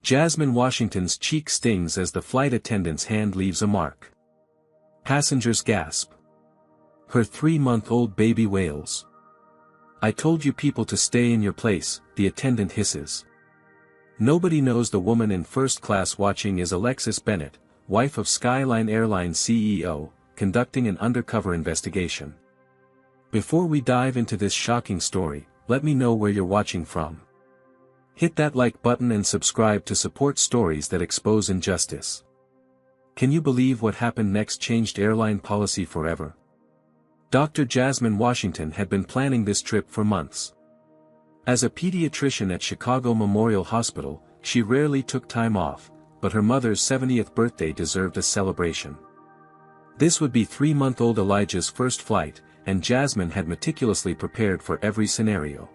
Jasmine Washington's cheek stings as the flight attendant's hand leaves a mark. Passengers gasp. Her 3-month-old baby wails. "I told you people to stay in your place," the attendant hisses. Nobody knows the woman in first class watching is Alexis Bennett, wife of Skyline Airline CEO, conducting an undercover investigation. Before we dive into this shocking story, let me know where you're watching from. Hit that like button and subscribe to support stories that expose injustice. Can you believe what happened next changed airline policy forever? Dr. Jasmine Washington had been planning this trip for months. As a pediatrician at Chicago Memorial Hospital, she rarely took time off, but her mother's 70th birthday deserved a celebration. This would be 3-month-old Elijah's first flight, and Jasmine had meticulously prepared for every scenario.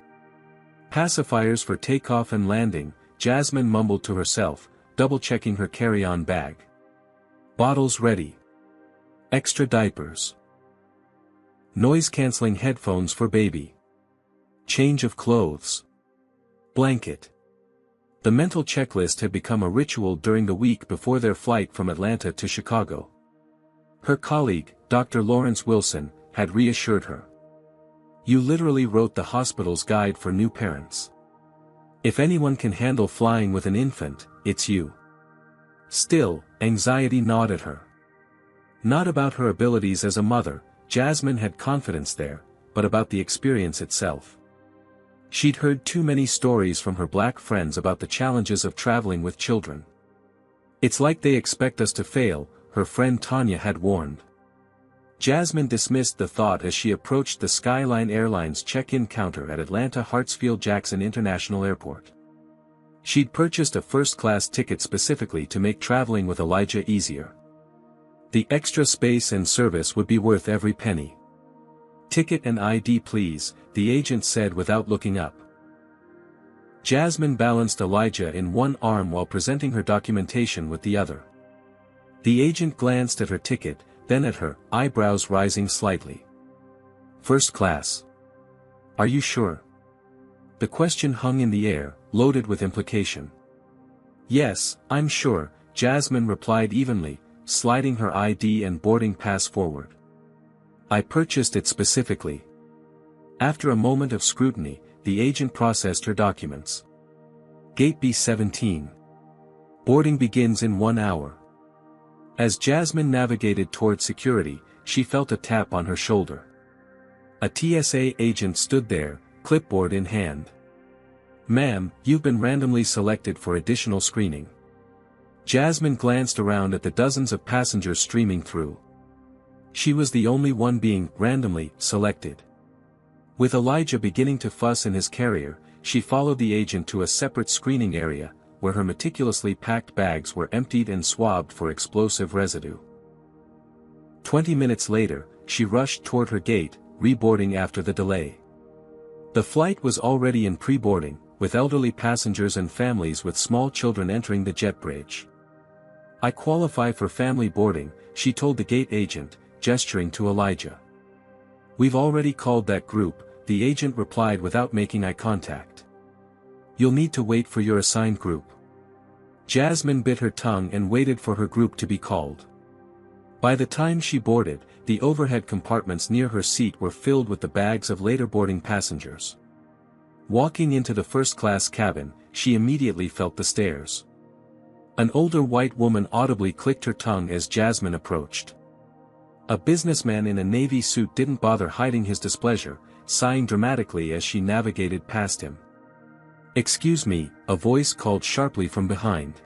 Pacifiers for takeoff and landing, Jasmine mumbled to herself, double-checking her carry-on bag. Bottles ready. Extra diapers. Noise-canceling headphones for baby. Change of clothes. Blanket. The mental checklist had become a ritual during the week before their flight from Atlanta to Chicago. Her colleague, Dr. Lawrence Wilson, had reassured her. "You literally wrote the hospital's guide for new parents. If anyone can handle flying with an infant, it's you." Still, anxiety gnawed at her. Not about her abilities as a mother, Jasmine had confidence there, but about the experience itself. She'd heard too many stories from her black friends about the challenges of traveling with children. "It's like they expect us to fail," her friend Tanya had warned. Jasmine dismissed the thought as she approached the Skyline Airlines check-in counter at Atlanta Hartsfield-Jackson International Airport. She'd purchased a first-class ticket specifically to make traveling with Elijah easier. The extra space and service would be worth every penny. "Ticket and ID please," the agent said without looking up. Jasmine balanced Elijah in one arm while presenting her documentation with the other. The agent glanced at her ticket, then at her, eyebrows rising slightly. "First class. Are you sure?" The question hung in the air, loaded with implication. "Yes, I'm sure," Jasmine replied evenly, sliding her ID and boarding pass forward. "I purchased it specifically." After a moment of scrutiny, the agent processed her documents. "Gate B17. Boarding begins in 1 hour." As Jasmine navigated toward security, she felt a tap on her shoulder. A TSA agent stood there, clipboard in hand. "Ma'am, you've been randomly selected for additional screening." Jasmine glanced around at the dozens of passengers streaming through. She was the only one being randomly selected. With Elijah beginning to fuss in his carrier, she followed the agent to a separate screening area, where her meticulously packed bags were emptied and swabbed for explosive residue. 20 minutes later, she rushed toward her gate, reboarding after the delay. The flight was already in pre-boarding, with elderly passengers and families with small children entering the jet bridge. "I qualify for family boarding," she told the gate agent, gesturing to Elijah. "We've already called that group," the agent replied without making eye contact. "You'll need to wait for your assigned group." Jasmine bit her tongue and waited for her group to be called. By the time she boarded, the overhead compartments near her seat were filled with the bags of later boarding passengers. Walking into the first-class cabin, she immediately felt the stares. An older white woman audibly clicked her tongue as Jasmine approached. A businessman in a navy suit didn't bother hiding his displeasure, sighing dramatically as she navigated past him. "Excuse me," a voice called sharply from behind.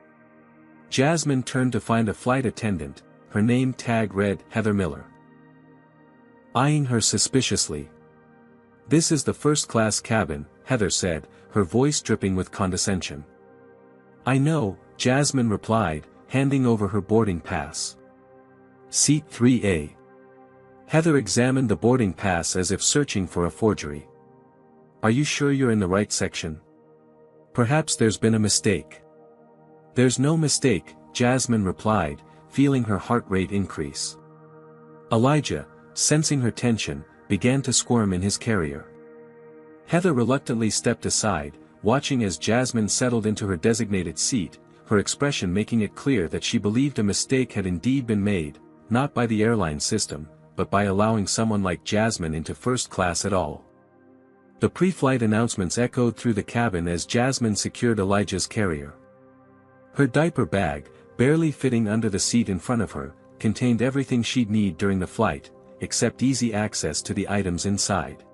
Jasmine turned to find a flight attendant, her name tag read Heather Miller. Eyeing her suspiciously. "This is the first-class cabin," Heather said, her voice dripping with condescension. "I know," Jasmine replied, handing over her boarding pass. "Seat 3A." Heather examined the boarding pass as if searching for a forgery. "Are you sure you're in the right section? Perhaps there's been a mistake." "There's no mistake," Jasmine replied, feeling her heart rate increase. Elijah, sensing her tension, began to squirm in his carrier. Heather reluctantly stepped aside, watching as Jasmine settled into her designated seat, her expression making it clear that she believed a mistake had indeed been made, not by the airline system, but by allowing someone like Jasmine into first class at all. The pre-flight announcements echoed through the cabin as Jasmine secured Elijah's carrier. Her diaper bag, barely fitting under the seat in front of her, contained everything she'd need during the flight, except easy access to the items inside.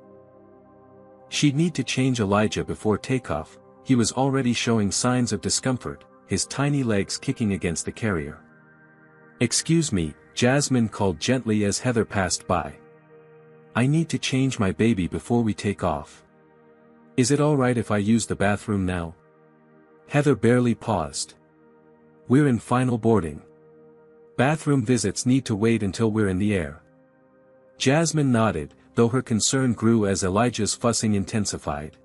She'd need to change Elijah before takeoff. He was already showing signs of discomfort, his tiny legs kicking against the carrier. "Excuse me," Jasmine called gently as Heather passed by. "I need to change my baby before we take off. Is it alright if I use the bathroom now?" Heather barely paused. "We're in final boarding. Bathroom visits need to wait until we're in the air." Jasmine nodded, though her concern grew as Elijah's fussing intensified.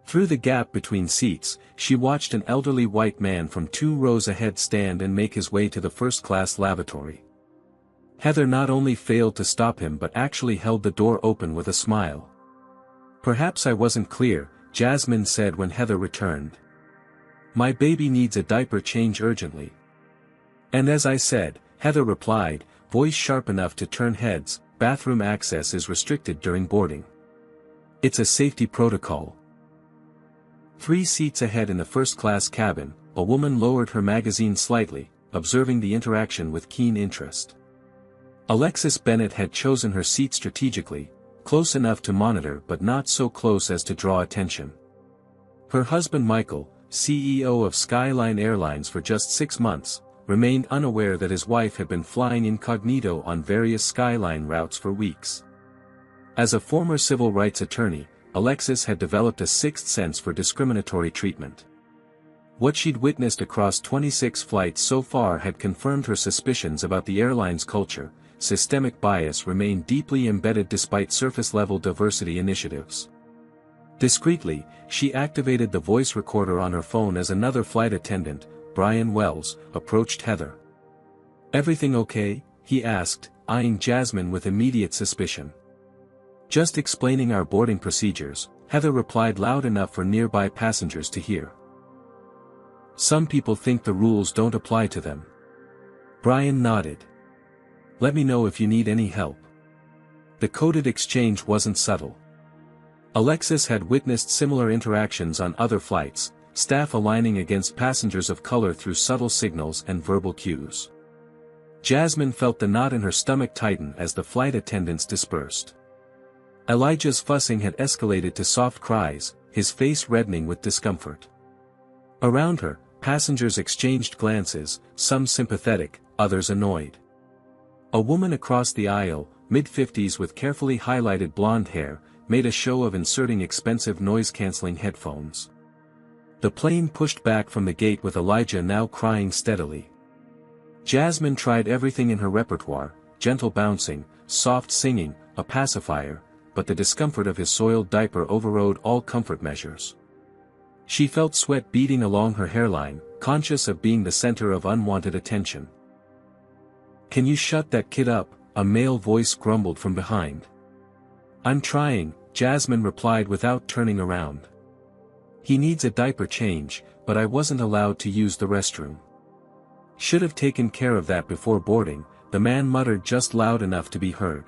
Through the gap between seats, she watched an elderly white man from 2 rows ahead stand and make his way to the first-class lavatory. Heather not only failed to stop him but actually held the door open with a smile. "Perhaps I wasn't clear," Jasmine said when Heather returned. "My baby needs a diaper change urgently." "And as I said," Heather replied, voice sharp enough to turn heads, "bathroom access is restricted during boarding. It's a safety protocol." 3 seats ahead in the first-class cabin, a woman lowered her magazine slightly, observing the interaction with keen interest. Alexis Bennett had chosen her seat strategically, close enough to monitor but not so close as to draw attention. Her husband Michael, CEO of Skyline Airlines for just 6 months, remained unaware that his wife had been flying incognito on various Skyline routes for weeks. As a former civil rights attorney, Alexis had developed a sixth sense for discriminatory treatment. What she'd witnessed across 26 flights so far had confirmed her suspicions about the airline's culture. Systemic bias remained deeply embedded despite surface-level diversity initiatives. Discreetly, she activated the voice recorder on her phone as another flight attendant, Brian Wells, approached Heather. "Everything okay?" he asked, eyeing Jasmine with immediate suspicion. "Just explaining our boarding procedures," Heather replied loud enough for nearby passengers to hear. "Some people think the rules don't apply to them." Brian nodded. "Let me know if you need any help." The coded exchange wasn't subtle. Alexis had witnessed similar interactions on other flights, staff aligning against passengers of color through subtle signals and verbal cues. Jasmine felt the knot in her stomach tighten as the flight attendants dispersed. Elijah's fussing had escalated to soft cries, his face reddening with discomfort. Around her, passengers exchanged glances, some sympathetic, others annoyed. A woman across the aisle, mid-50s with carefully highlighted blonde hair, made a show of inserting expensive noise-canceling headphones. The plane pushed back from the gate with Elijah now crying steadily. Jasmine tried everything in her repertoire, gentle bouncing, soft singing, a pacifier, but the discomfort of his soiled diaper overrode all comfort measures. She felt sweat beading along her hairline, conscious of being the center of unwanted attention. "Can you shut that kid up?" a male voice grumbled from behind. "I'm trying," Jasmine replied without turning around. "He needs a diaper change, but I wasn't allowed to use the restroom." "Should have taken care of that before boarding," the man muttered just loud enough to be heard.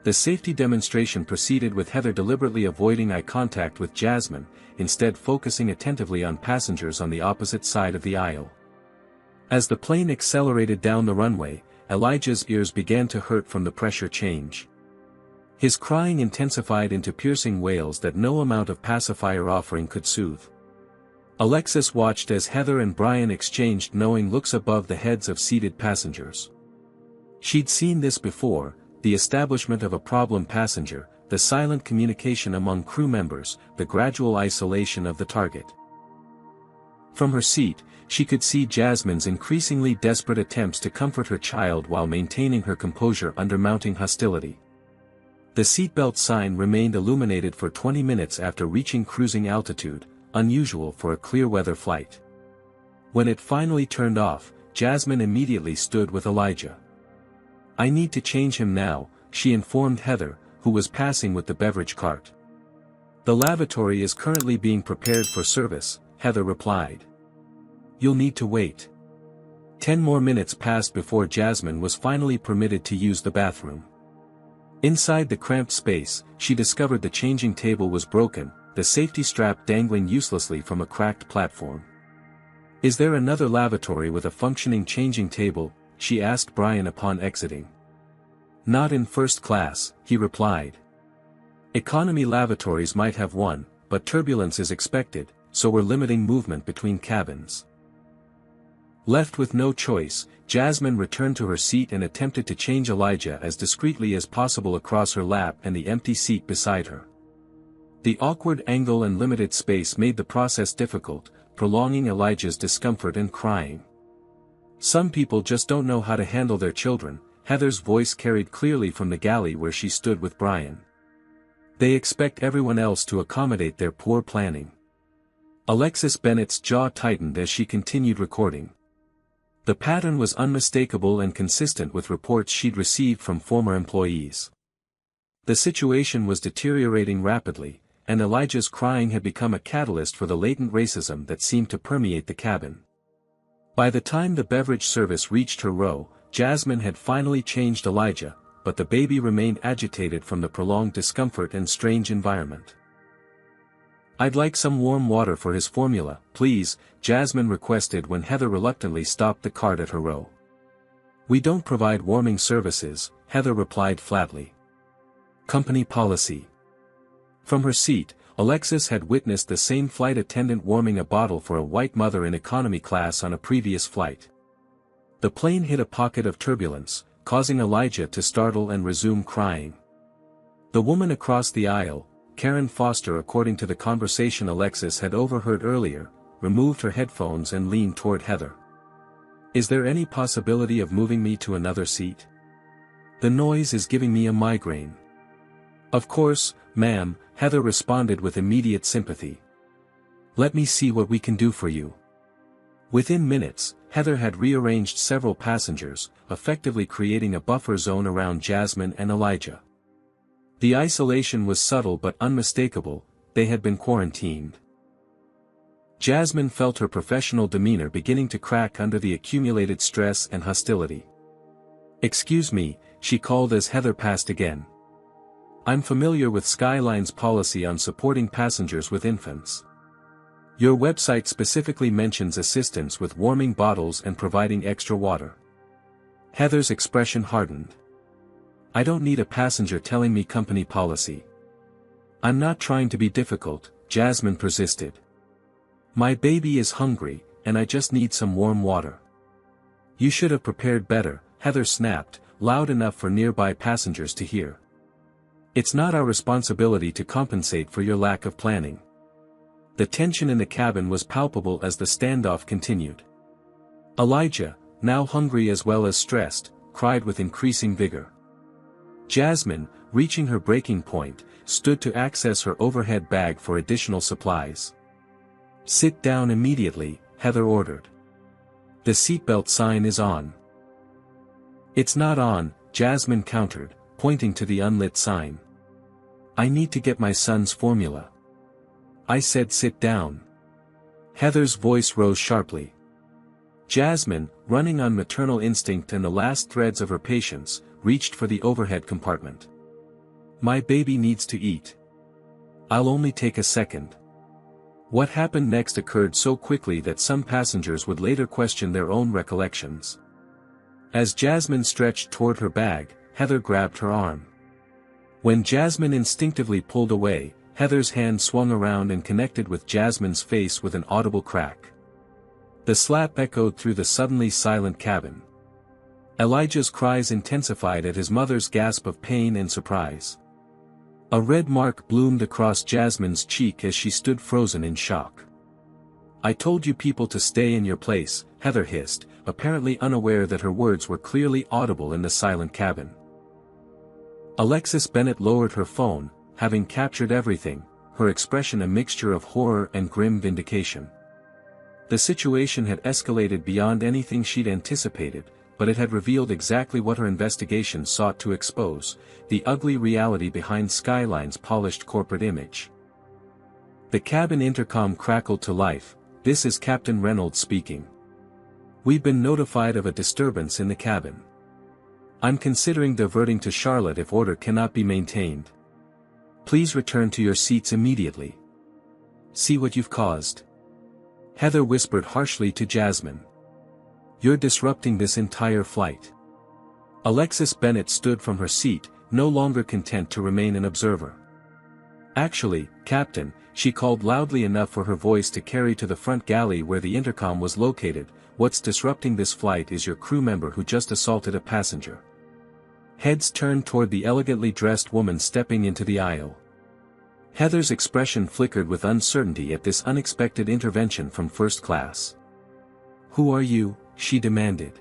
The safety demonstration proceeded with Heather deliberately avoiding eye contact with Jasmine, instead focusing attentively on passengers on the opposite side of the aisle. As the plane accelerated down the runway, Elijah's ears began to hurt from the pressure change. His crying intensified into piercing wails that no amount of pacifier offering could soothe. Alexis watched as Heather and Brian exchanged knowing looks above the heads of seated passengers. She'd seen this before, the establishment of a problem passenger, the silent communication among crew members, the gradual isolation of the target. From her seat, she could see Jasmine's increasingly desperate attempts to comfort her child while maintaining her composure under mounting hostility. The seatbelt sign remained illuminated for 20 minutes after reaching cruising altitude, unusual for a clear-weather flight. When it finally turned off, Jasmine immediately stood with Elijah. "I need to change him now," she informed Heather, who was passing with the beverage cart. "The lavatory is currently being prepared for service," Heather replied. You'll need to wait. 10 more minutes passed before Jasmine was finally permitted to use the bathroom. Inside the cramped space, she discovered the changing table was broken, the safety strap dangling uselessly from a cracked platform. "Is there another lavatory with a functioning changing table?" she asked Brian upon exiting. "Not in first class," he replied. "Economy lavatories might have one, but turbulence is expected, so we're limiting movement between cabins." Left with no choice, Jasmine returned to her seat and attempted to change Elijah as discreetly as possible across her lap and the empty seat beside her. The awkward angle and limited space made the process difficult, prolonging Elijah's discomfort and crying. "Some people just don't know how to handle their children," Heather's voice carried clearly from the galley where she stood with Brian. "They expect everyone else to accommodate their poor planning." Alexis Bennett's jaw tightened as she continued recording. The pattern was unmistakable and consistent with reports she'd received from former employees. The situation was deteriorating rapidly, and Elijah's crying had become a catalyst for the latent racism that seemed to permeate the cabin. By the time the beverage service reached her row, Jasmine had finally changed Elijah, but the baby remained agitated from the prolonged discomfort and strange environment. "I'd like some warm water for his formula, please," Jasmine requested when Heather reluctantly stopped the cart at her row. "We don't provide warming services," Heather replied flatly. "Company policy." From her seat, Alexis had witnessed the same flight attendant warming a bottle for a white mother in economy class on a previous flight. The plane hit a pocket of turbulence, causing Elijah to startle and resume crying. The woman across the aisle, Karen Foster, according to the conversation Alexis had overheard earlier, removed her headphones and leaned toward Heather. "Is there any possibility of moving me to another seat? The noise is giving me a migraine." "Of course, ma'am," Heather responded with immediate sympathy. "Let me see what we can do for you." Within minutes, Heather had rearranged several passengers, effectively creating a buffer zone around Jasmine and Elijah. The isolation was subtle but unmistakable, they had been quarantined. Jasmine felt her professional demeanor beginning to crack under the accumulated stress and hostility. "Excuse me," she called as Heather passed again. "I'm familiar with Skyline's policy on supporting passengers with infants. Your website specifically mentions assistance with warming bottles and providing extra water." Heather's expression hardened. "I don't need a passenger telling me company policy." "I'm not trying to be difficult," Jasmine persisted. "My baby is hungry, and I just need some warm water." "You should have prepared better," Heather snapped, loud enough for nearby passengers to hear. "It's not our responsibility to compensate for your lack of planning." The tension in the cabin was palpable as the standoff continued. Elijah, now hungry as well as stressed, cried with increasing vigor. Jasmine, reaching her breaking point, stood to access her overhead bag for additional supplies. "Sit down immediately," Heather ordered. "The seatbelt sign is on." "It's not on," Jasmine countered, pointing to the unlit sign. "I need to get my son's formula." "I said sit down." Heather's voice rose sharply. Jasmine, running on maternal instinct and the last threads of her patience, reached for the overhead compartment. "My baby needs to eat. I'll only take a second." What happened next occurred so quickly that some passengers would later question their own recollections. As Jasmine stretched toward her bag, Heather grabbed her arm. When Jasmine instinctively pulled away, Heather's hand swung around and connected with Jasmine's face with an audible crack. The slap echoed through the suddenly silent cabin. Elijah's cries intensified at his mother's gasp of pain and surprise. A red mark bloomed across Jasmine's cheek as she stood frozen in shock. "I told you people to stay in your place," Heather hissed, apparently unaware that her words were clearly audible in the silent cabin. Alexis Bennett lowered her phone, having captured everything, her expression a mixture of horror and grim vindication. The situation had escalated beyond anything she'd anticipated, but it had revealed exactly what her investigation sought to expose, the ugly reality behind Skyline's polished corporate image. The cabin intercom crackled to life, this is Captain Reynolds speaking. We've been notified of a disturbance in the cabin. I'm considering diverting to Charlotte if order cannot be maintained. Please return to your seats immediately. See what you've caused. Heather whispered harshly to Jasmine. You're disrupting this entire flight. Alexis Bennet stood from her seat, no longer content to remain an observer. Actually, Captain, she called loudly enough for her voice to carry to the front galley where the intercom was located. What's disrupting this flight is your crew member who just assaulted a passenger. Heads turned toward the elegantly dressed woman stepping into the aisle. Heather's expression flickered with uncertainty at this unexpected intervention from first class. Who are you? She demanded.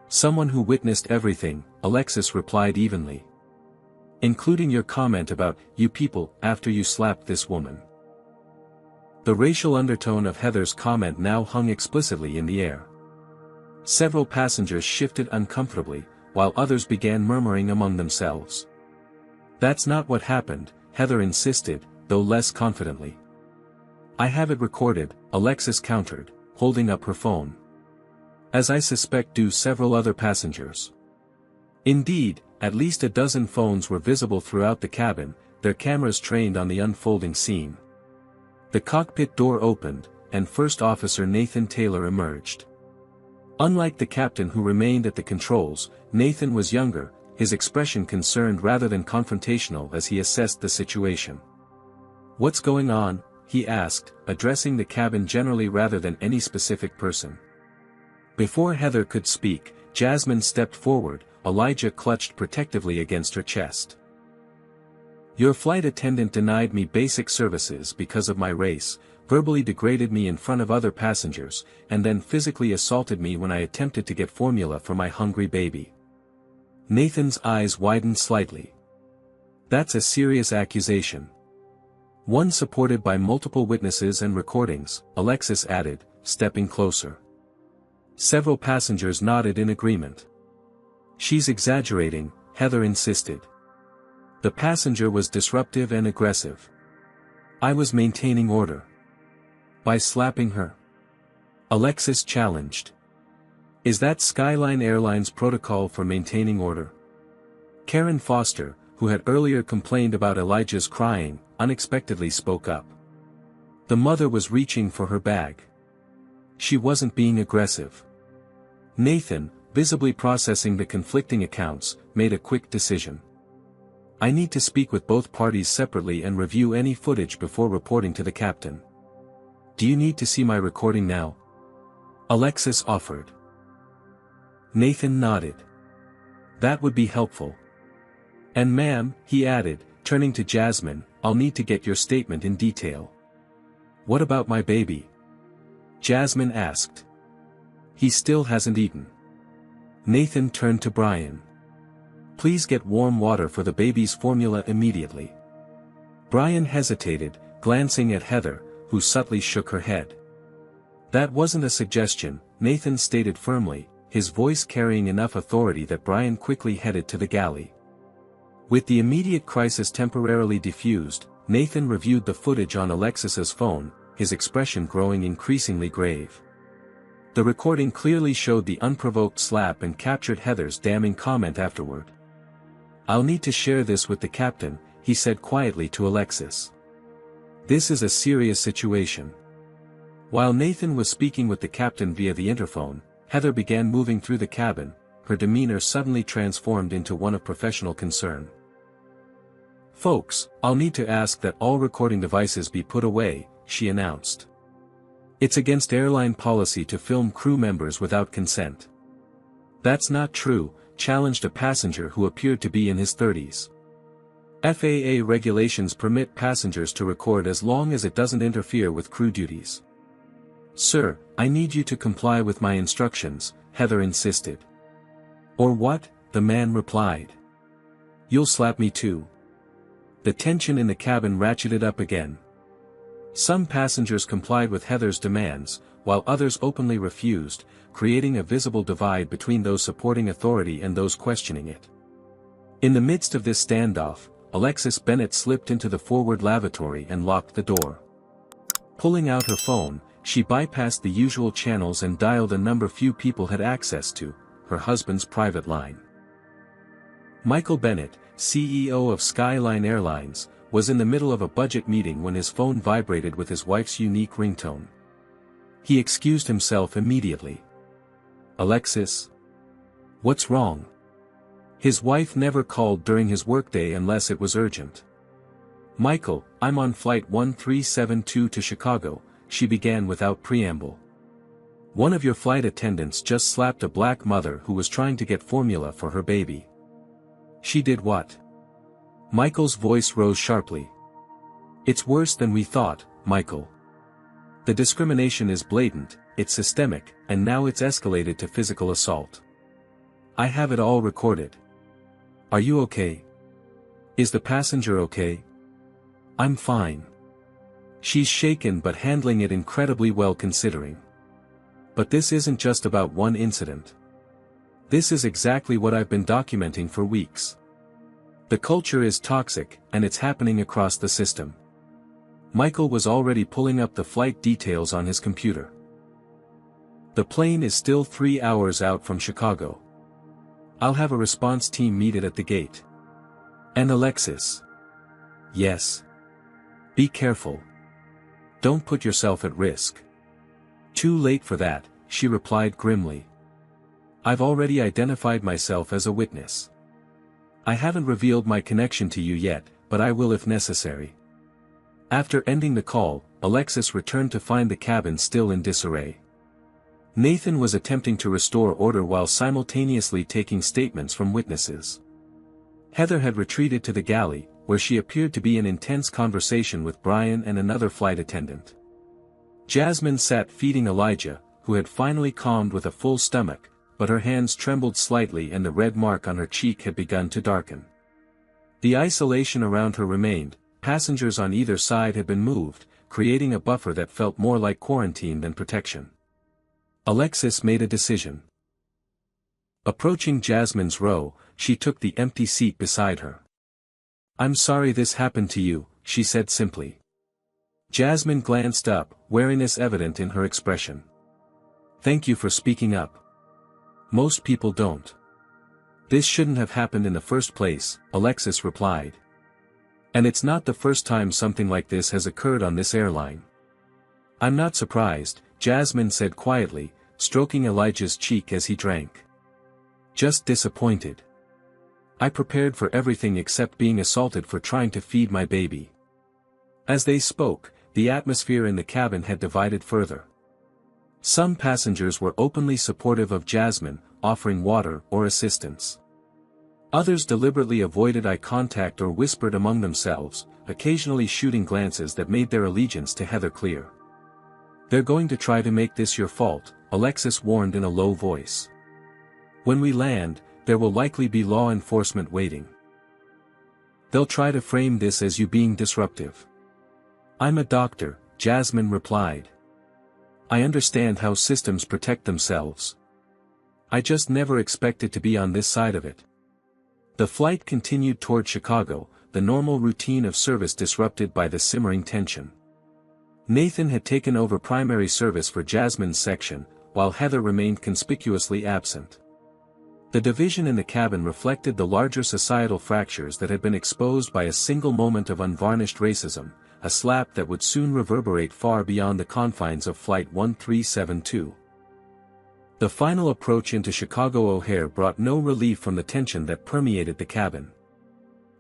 Someone who witnessed everything, Alexis replied evenly. Including your comment about, you people, after you slapped this woman. The racial undertone of Heather's comment now hung explicitly in the air. Several passengers shifted uncomfortably, while others began murmuring among themselves. That's not what happened, Heather insisted, though less confidently. I have it recorded, Alexis countered, holding up her phone. As I suspect do several other passengers. Indeed, at least a dozen phones were visible throughout the cabin, their cameras trained on the unfolding scene. The cockpit door opened, and First Officer Nathan Taylor emerged. Unlike the captain who remained at the controls, Nathan was younger, his expression concerned rather than confrontational as he assessed the situation. What's going on? He asked, addressing the cabin generally rather than any specific person. Before Heather could speak, Jasmine stepped forward, Elijah clutched protectively against her chest. Your flight attendant denied me basic services because of my race, verbally degraded me in front of other passengers, and then physically assaulted me when I attempted to get formula for my hungry baby. Nathan's eyes widened slightly. That's a serious accusation. One supported by multiple witnesses and recordings, Alexis added, stepping closer. Several passengers nodded in agreement. She's exaggerating, Heather insisted. The passenger was disruptive and aggressive. I was maintaining order. By slapping her. Alexis challenged. Is that Skyline Airlines protocol for maintaining order? Karen Foster, who had earlier complained about Elijah's crying, unexpectedly spoke up. The mother was reaching for her bag. She wasn't being aggressive. Nathan, visibly processing the conflicting accounts, made a quick decision. I need to speak with both parties separately and review any footage before reporting to the captain. Do you need to see my recording now? Alexis offered. Nathan nodded. That would be helpful. And ma'am, he added, turning to Jasmine, I'll need to get your statement in detail. What about my baby? Jasmine asked. He still hasn't eaten. Nathan turned to Brian. Please get warm water for the baby's formula immediately. Brian hesitated, glancing at Heather, who subtly shook her head. That wasn't a suggestion, Nathan stated firmly, his voice carrying enough authority that Brian quickly headed to the galley. With the immediate crisis temporarily diffused, Nathan reviewed the footage on Alexis's phone, his expression growing increasingly grave. The recording clearly showed the unprovoked slap and captured Heather's damning comment afterward. I'll need to share this with the captain, he said quietly to Alexis. This is a serious situation. While Nathan was speaking with the captain via the interphone, Heather began moving through the cabin, her demeanor suddenly transformed into one of professional concern. Folks, I'll need to ask that all recording devices be put away, she announced. It's against airline policy to film crew members without consent. That's not true, challenged a passenger who appeared to be in his 30s. FAA regulations permit passengers to record as long as it doesn't interfere with crew duties. Sir, I need you to comply with my instructions, Heather insisted. Or what? The man replied. You'll slap me too. The tension in the cabin ratcheted up again. Some passengers complied with Heather's demands, while others openly refused, creating a visible divide between those supporting authority and those questioning it. In the midst of this standoff, Alexis Bennet slipped into the forward lavatory and locked the door. Pulling out her phone, She bypassed the usual channels and dialed a number few people had access to, her husband's private line. Michael Bennett, CEO of Skyline Airlines, was in the middle of a budget meeting when his phone vibrated with his wife's unique ringtone. He excused himself immediately. "Alexis? What's wrong?" His wife never called during his workday unless it was urgent. "Michael, I'm on flight 1372 to Chicago," she began without preamble. "One of your flight attendants just slapped a black mother who was trying to get formula for her baby." "She did what?" Michael's voice rose sharply. "It's worse than we thought, Michael. The discrimination is blatant, it's systemic, and now it's escalated to physical assault. I have it all recorded. Are you okay? Is the passenger okay?" "I'm fine." She's shaken but handling it incredibly well considering. "But this isn't just about one incident. This is exactly what I've been documenting for weeks. The culture is toxic, and it's happening across the system." Michael was already pulling up the flight details on his computer. "The plane is still 3 hours out from Chicago. I'll have a response team meet it at the gate. And Alexis. Yes. Be careful. Don't put yourself at risk." "Too late for that," she replied grimly. "I've already identified myself as a witness. I haven't revealed my connection to you yet, but I will if necessary." After ending the call, Alexis returned to find the cabin still in disarray. Nathan was attempting to restore order while simultaneously taking statements from witnesses. Heather had retreated to the galley, where she appeared to be in intense conversation with Brian and another flight attendant. Jasmine sat feeding Elijah, who had finally calmed with a full stomach, but her hands trembled slightly and the red mark on her cheek had begun to darken. The isolation around her remained. Passengers on either side had been moved, creating a buffer that felt more like quarantine than protection. Alexis made a decision. Approaching Jasmine's row, she took the empty seat beside her. "I'm sorry this happened to you," she said simply. Jasmine glanced up, wariness evident in her expression. "Thank you for speaking up. Most people don't." "This shouldn't have happened in the first place," Alexis replied. "And it's not the first time something like this has occurred on this airline." "I'm not surprised," Jasmine said quietly, stroking Elijah's cheek as he drank. "Just disappointed. I prepared for everything except being assaulted for trying to feed my baby." As they spoke, the atmosphere in the cabin had divided further. Some passengers were openly supportive of Jasmine, offering water or assistance. Others deliberately avoided eye contact or whispered among themselves, occasionally shooting glances that made their allegiance to Heather clear. "They're going to try to make this your fault," Alexis warned in a low voice. "When we land, there will likely be law enforcement waiting. They'll try to frame this as you being disruptive." "I'm a doctor," Jasmine replied. "I understand how systems protect themselves. I just never expected to be on this side of it." The flight continued toward Chicago, the normal routine of service disrupted by the simmering tension. Nathan had taken over primary service for Jasmine's section, while Heather remained conspicuously absent. The division in the cabin reflected the larger societal fractures that had been exposed by a single moment of unvarnished racism, a slap that would soon reverberate far beyond the confines of Flight 1372. The final approach into Chicago O'Hare brought no relief from the tension that permeated the cabin.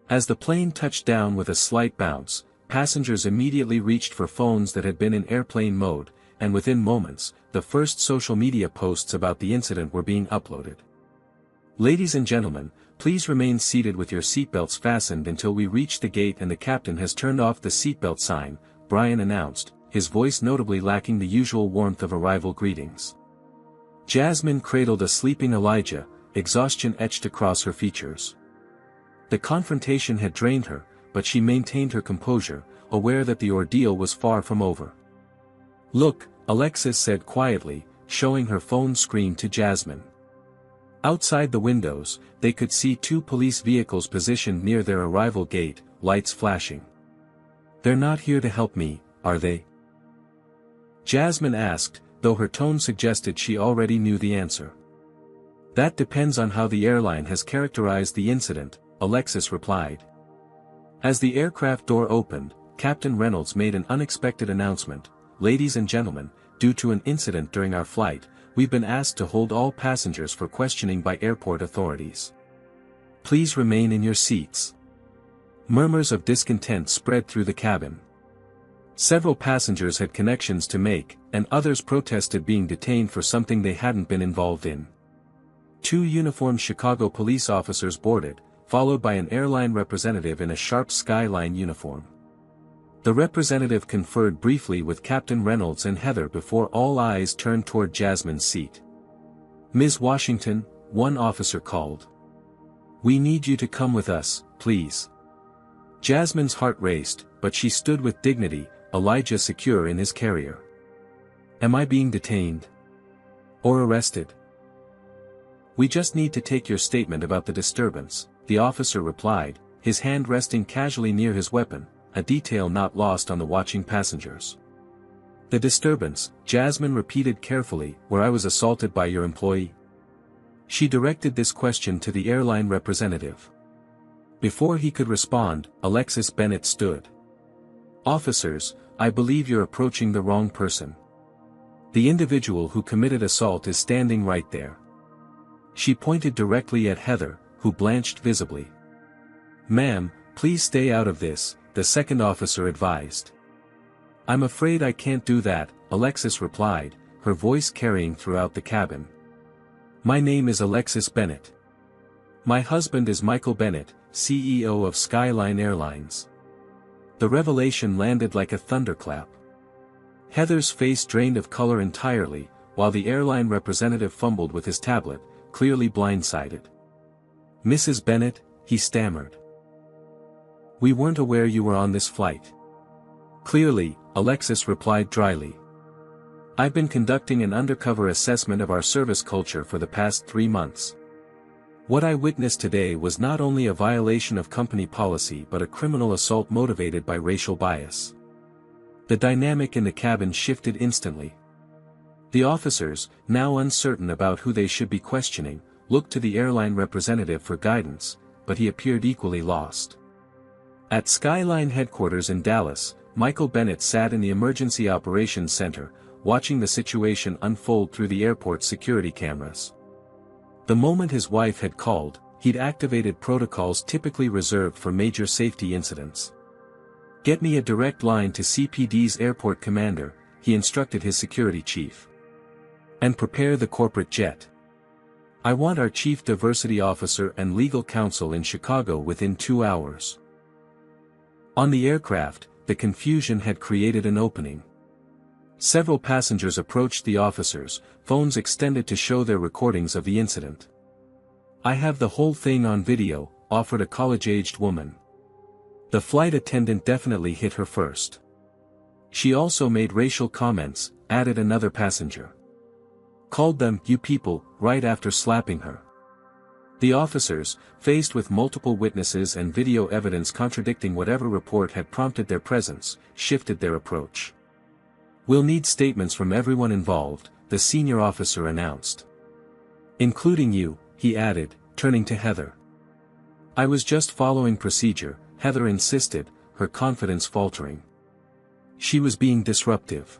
As the plane touched down with a slight bounce, passengers immediately reached for phones that had been in airplane mode, and within moments, the first social media posts about the incident were being uploaded. "Ladies and gentlemen, please remain seated with your seatbelts fastened until we reach the gate and the captain has turned off the seatbelt sign," Brian announced, his voice notably lacking the usual warmth of arrival greetings. Jasmine cradled a sleeping Elijah, exhaustion etched across her features. The confrontation had drained her, but she maintained her composure, aware that the ordeal was far from over. "Look," Alexis said quietly, showing her phone screen to Jasmine. Outside the windows, they could see 2 police vehicles positioned near their arrival gate, lights flashing. "They're not here to help me, are they?" Jasmine asked, though her tone suggested she already knew the answer. That depends on how the airline has characterized the incident, Alexis replied. As the aircraft door opened, Captain Reynolds made an unexpected announcement. Ladies and gentlemen, due to an incident during our flight, we've been asked to hold all passengers for questioning by airport authorities. Please remain in your seats. Murmurs of discontent spread through the cabin. Several passengers had connections to make, and others protested being detained for something they hadn't been involved in. 2 uniformed Chicago police officers boarded, followed by an airline representative in a sharp Skyline uniform. The representative conferred briefly with Captain Reynolds and Heather before all eyes turned toward Jasmine's seat. Ms. Washington, one officer called. We need you to come with us, please. Jasmine's heart raced, but she stood with dignity, Elijah secure in his carrier. Am I being detained? Or arrested? We just need to take your statement about the disturbance, the officer replied, his hand resting casually near his weapon, a detail not lost on the watching passengers. The disturbance, Jasmine repeated carefully, where I was assaulted by your employee. She directed this question to the airline representative. Before he could respond, Alexis Bennett stood. Officers, I believe you're approaching the wrong person. The individual who committed assault is standing right there. She pointed directly at Heather, who blanched visibly. Ma'am, please stay out of this, the second officer advised. I'm afraid I can't do that, Alexis replied, her voice carrying throughout the cabin. My name is Alexis Bennett. My husband is Michael Bennett, CEO of Skyline Airlines. The revelation landed like a thunderclap. Heather's face drained of color entirely, while the airline representative fumbled with his tablet, clearly blindsided. Mrs. Bennett, he stammered. We weren't aware you were on this flight. Clearly, Alexis replied dryly. I've been conducting an undercover assessment of our service culture for the past 3 months. What I witnessed today was not only a violation of company policy but a criminal assault motivated by racial bias. The dynamic in the cabin shifted instantly. The officers, now uncertain about who they should be questioning, looked to the airline representative for guidance, but he appeared equally lost. At Skyline headquarters in Dallas, Michael Bennett sat in the Emergency Operations Center, watching the situation unfold through the airport's security cameras. The moment his wife had called, he'd activated protocols typically reserved for major safety incidents. Get me a direct line to CPD's airport commander, he instructed his security chief. And prepare the corporate jet. I want our chief diversity officer and legal counsel in Chicago within 2 hours. On the aircraft, the confusion had created an opening. Several passengers approached the officers, phones extended to show their recordings of the incident. I have the whole thing on video, offered a college-aged woman. The flight attendant definitely hit her first. She also made racial comments, added another passenger. Called them, you people, right after slapping her. The officers, faced with multiple witnesses and video evidence contradicting whatever report had prompted their presence, shifted their approach. We'll need statements from everyone involved, the senior officer announced. Including you, he added, turning to Heather. I was just following procedure, Heather insisted, her confidence faltering. She was being disruptive.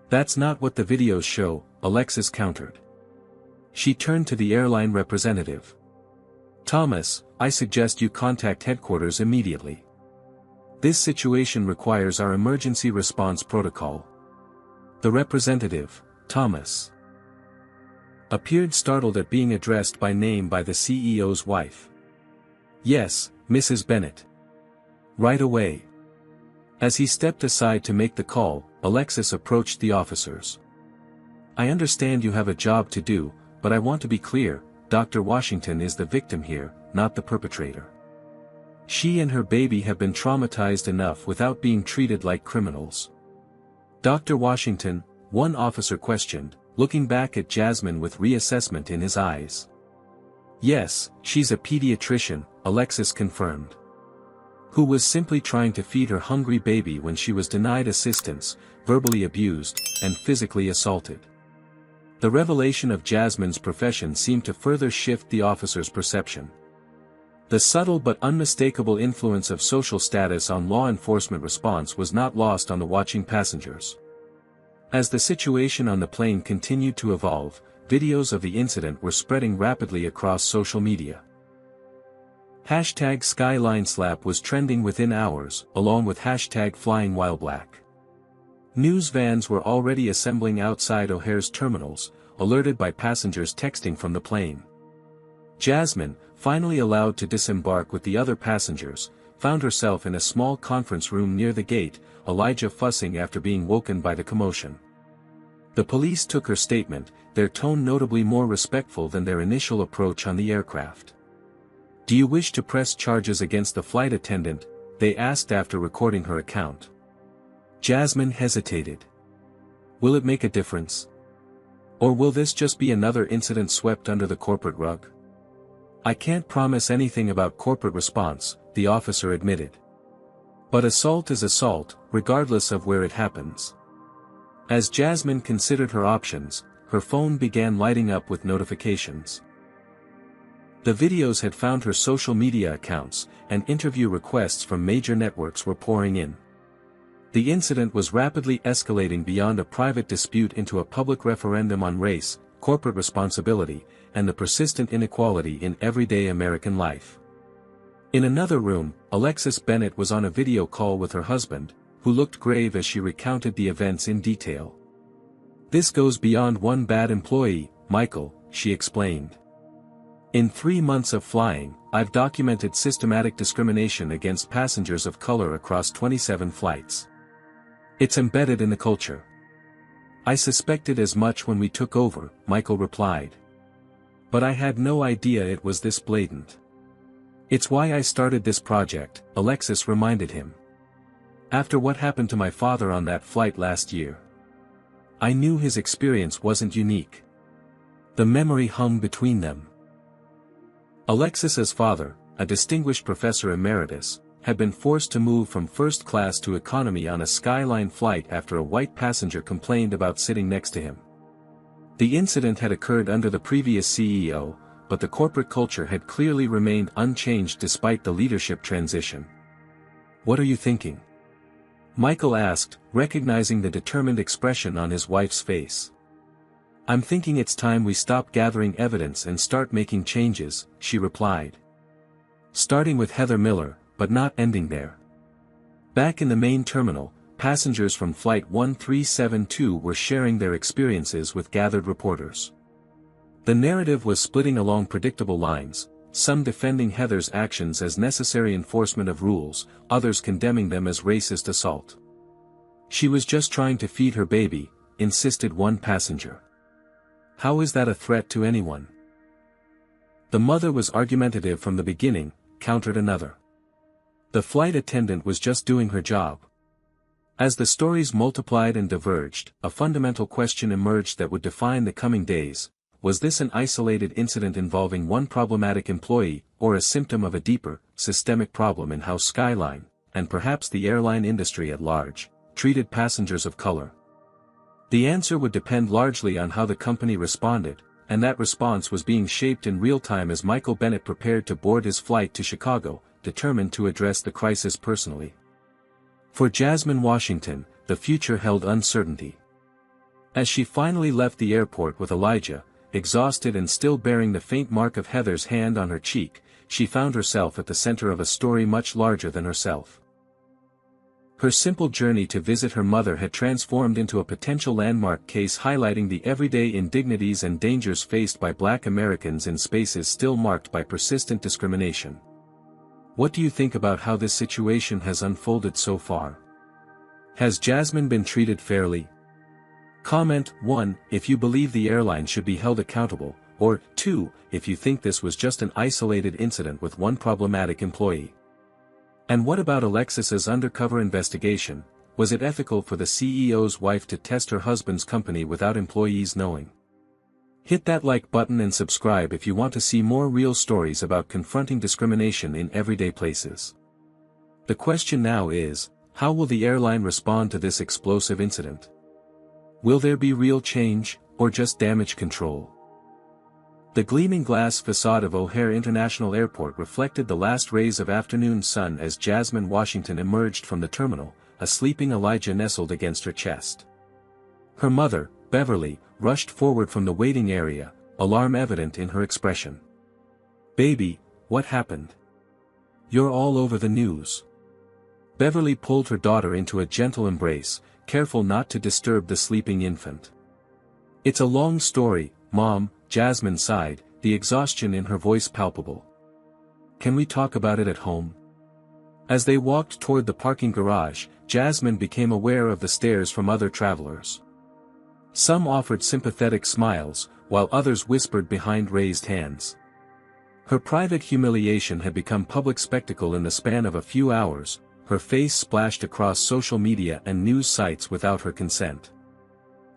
That's not what the videos show, Alexis countered. She turned to the airline representative. Thomas, I suggest you contact headquarters immediately. This situation requires our emergency response protocol. The representative, Thomas, appeared startled at being addressed by name by the CEO's wife. Yes, Mrs. Bennett. Right away. As he stepped aside to make the call, Alexis approached the officers. I understand you have a job to do, but I want to be clear, Dr. Washington is the victim here, not the perpetrator. She and her baby have been traumatized enough without being treated like criminals. Dr. Washington, one officer questioned, looking back at Jasmine with reassessment in his eyes. Yes, she's a pediatrician, Alexis confirmed. who was simply trying to feed her hungry baby when she was denied assistance, verbally abused, and physically assaulted. The revelation of Jasmine's profession seemed to further shift the officer's perception. The subtle but unmistakable influence of social status on law enforcement response was not lost on the watching passengers. As the situation on the plane continued to evolve, videos of the incident were spreading rapidly across social media. Hashtag Skyline Slap was trending within hours, along with hashtag Flying While Black. News vans were already assembling outside O'Hare's terminals, alerted by passengers texting from the plane. Jasmine, finally allowed to disembark with the other passengers, found herself in a small conference room near the gate, Elijah fussing after being woken by the commotion. The police took her statement, their tone notably more respectful than their initial approach on the aircraft. "Do you wish to press charges against the flight attendant?" they asked after recording her account. Jasmine hesitated. Will it make a difference? Or will this just be another incident swept under the corporate rug? "I can't promise anything about corporate response," the officer admitted. "But assault is assault, regardless of where it happens." As Jasmine considered her options, her phone began lighting up with notifications. The videos had found her social media accounts, and interview requests from major networks were pouring in. The incident was rapidly escalating beyond a private dispute into a public referendum on race, corporate responsibility, and the persistent inequality in everyday American life. In another room, Alexis Bennett was on a video call with her husband, who looked grave as she recounted the events in detail. "This goes beyond one bad employee, Michael," she explained. "In 3 months of flying, I've documented systematic discrimination against passengers of color across 27 flights. It's embedded in the culture." "I suspected as much when we took over," Michael replied. "But I had no idea it was this blatant. It's why I started this project," Alexis reminded him. "After what happened to my father on that flight last year, I knew his experience wasn't unique." The memory hung between them. Alexis's father, a distinguished professor emeritus, had been forced to move from first class to economy on a Skyline flight after a white passenger complained about sitting next to him. The incident had occurred under the previous CEO, but the corporate culture had clearly remained unchanged despite the leadership transition. "What are you thinking?" Michael asked, recognizing the determined expression on his wife's face. "I'm thinking it's time we stop gathering evidence and start making changes," she replied. "Starting with Heather Miller, but not ending there." Back in the main terminal, passengers from Flight 1372 were sharing their experiences with gathered reporters. The narrative was splitting along predictable lines, some defending Heather's actions as necessary enforcement of rules, others condemning them as racist assault. "She was just trying to feed her baby," insisted one passenger. "How is that a threat to anyone?" "The mother was argumentative from the beginning," countered another. "The flight attendant was just doing her job." As the stories multiplied and diverged, a fundamental question emerged that would define the coming days. Was this an isolated incident involving one problematic employee, or a symptom of a deeper, systemic problem in how Skyline, and perhaps the airline industry at large, treated passengers of color? The answer would depend largely on how the company responded, and that response was being shaped in real time as Michael Bennett prepared to board his flight to Chicago, determined to address the crisis personally. For Jasmine Washington, the future held uncertainty. As she finally left the airport with Elijah, exhausted and still bearing the faint mark of Heather's hand on her cheek, she found herself at the center of a story much larger than herself. Her simple journey to visit her mother had transformed into a potential landmark case highlighting the everyday indignities and dangers faced by Black Americans in spaces still marked by persistent discrimination. What do you think about how this situation has unfolded so far? Has Jasmine been treated fairly? Comment 1 if you believe the airline should be held accountable, or 2 if you think this was just an isolated incident with one problematic employee. And what about Alexis's undercover investigation? Was it ethical for the CEO's wife to test her husband's company without employees knowing? Hit that like button and subscribe if you want to see more real stories about confronting discrimination in everyday places. The question now is, how will the airline respond to this explosive incident? Will there be real change, or just damage control? The gleaming glass facade of O'Hare International Airport reflected the last rays of afternoon sun as Jasmine Washington emerged from the terminal, a sleeping Elijah nestled against her chest. Her mother, Beverly, rushed forward from the waiting area, alarm evident in her expression. "Baby, what happened? You're all over the news." Beverly pulled her daughter into a gentle embrace, careful not to disturb the sleeping infant. "It's a long story, Mom," Jasmine sighed, the exhaustion in her voice palpable. "Can we talk about it at home?" As they walked toward the parking garage, Jasmine became aware of the stares from other travelers. Some offered sympathetic smiles, while others whispered behind raised hands. Her private humiliation had become public spectacle in the span of a few hours, her face splashed across social media and news sites without her consent.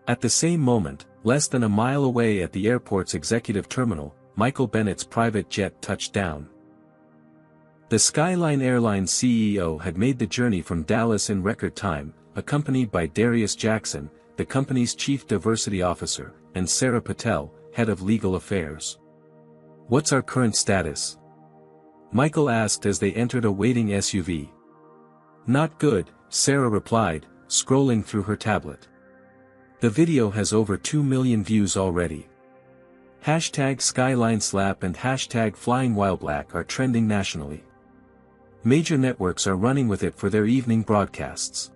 At the same moment, less than a mile away at the airport's executive terminal, Michael Bennett's private jet touched down. The Skyline Airlines CEO had made the journey from Dallas in record time, accompanied by Darius Jackson, the company's chief diversity officer, and Sarah Patel, head of legal affairs. "What's our current status?" Michael asked as they entered a waiting SUV. "Not good," Sarah replied, scrolling through her tablet. "The video has over 2 million views already. #SkylineSlap and #FlyingWhileblack are trending nationally. Major networks are running with it for their evening broadcasts.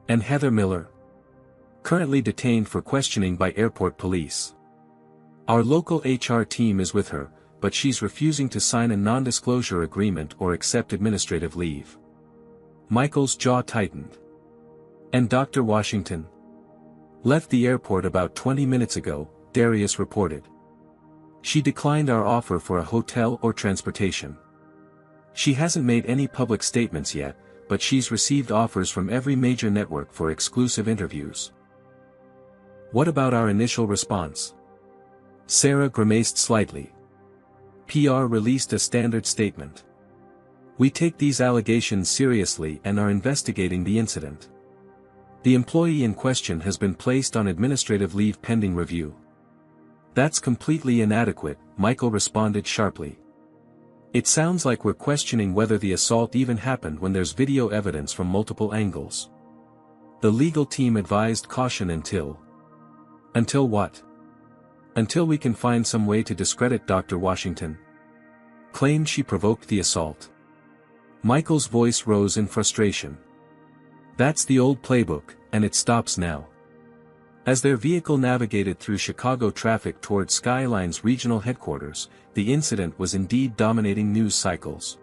And Heather Miller? Currently detained for questioning by airport police. Our local HR team is with her, but she's refusing to sign a non-disclosure agreement or accept administrative leave." Michael's jaw tightened. "And Dr. Washington? Left the airport about 20 minutes ago," Darius reported. "She declined our offer for a hotel or transportation. She hasn't made any public statements yet, but she's received offers from every major network for exclusive interviews." "What about our initial response?" Sarah grimaced slightly. PR released a standard statement. "We take these allegations seriously and are investigating the incident. The employee in question has been placed on administrative leave pending review." "That's completely inadequate," Michael responded sharply. "It sounds like we're questioning whether the assault even happened when there's video evidence from multiple angles." The legal team advised caution until... "Until what?" "Until we can find some way to discredit Dr. Washington. Claimed she provoked the assault." Michael's voice rose in frustration. "That's the old playbook, and it stops now." As their vehicle navigated through Chicago traffic toward Skyline's regional headquarters, the incident was indeed dominating news cycles.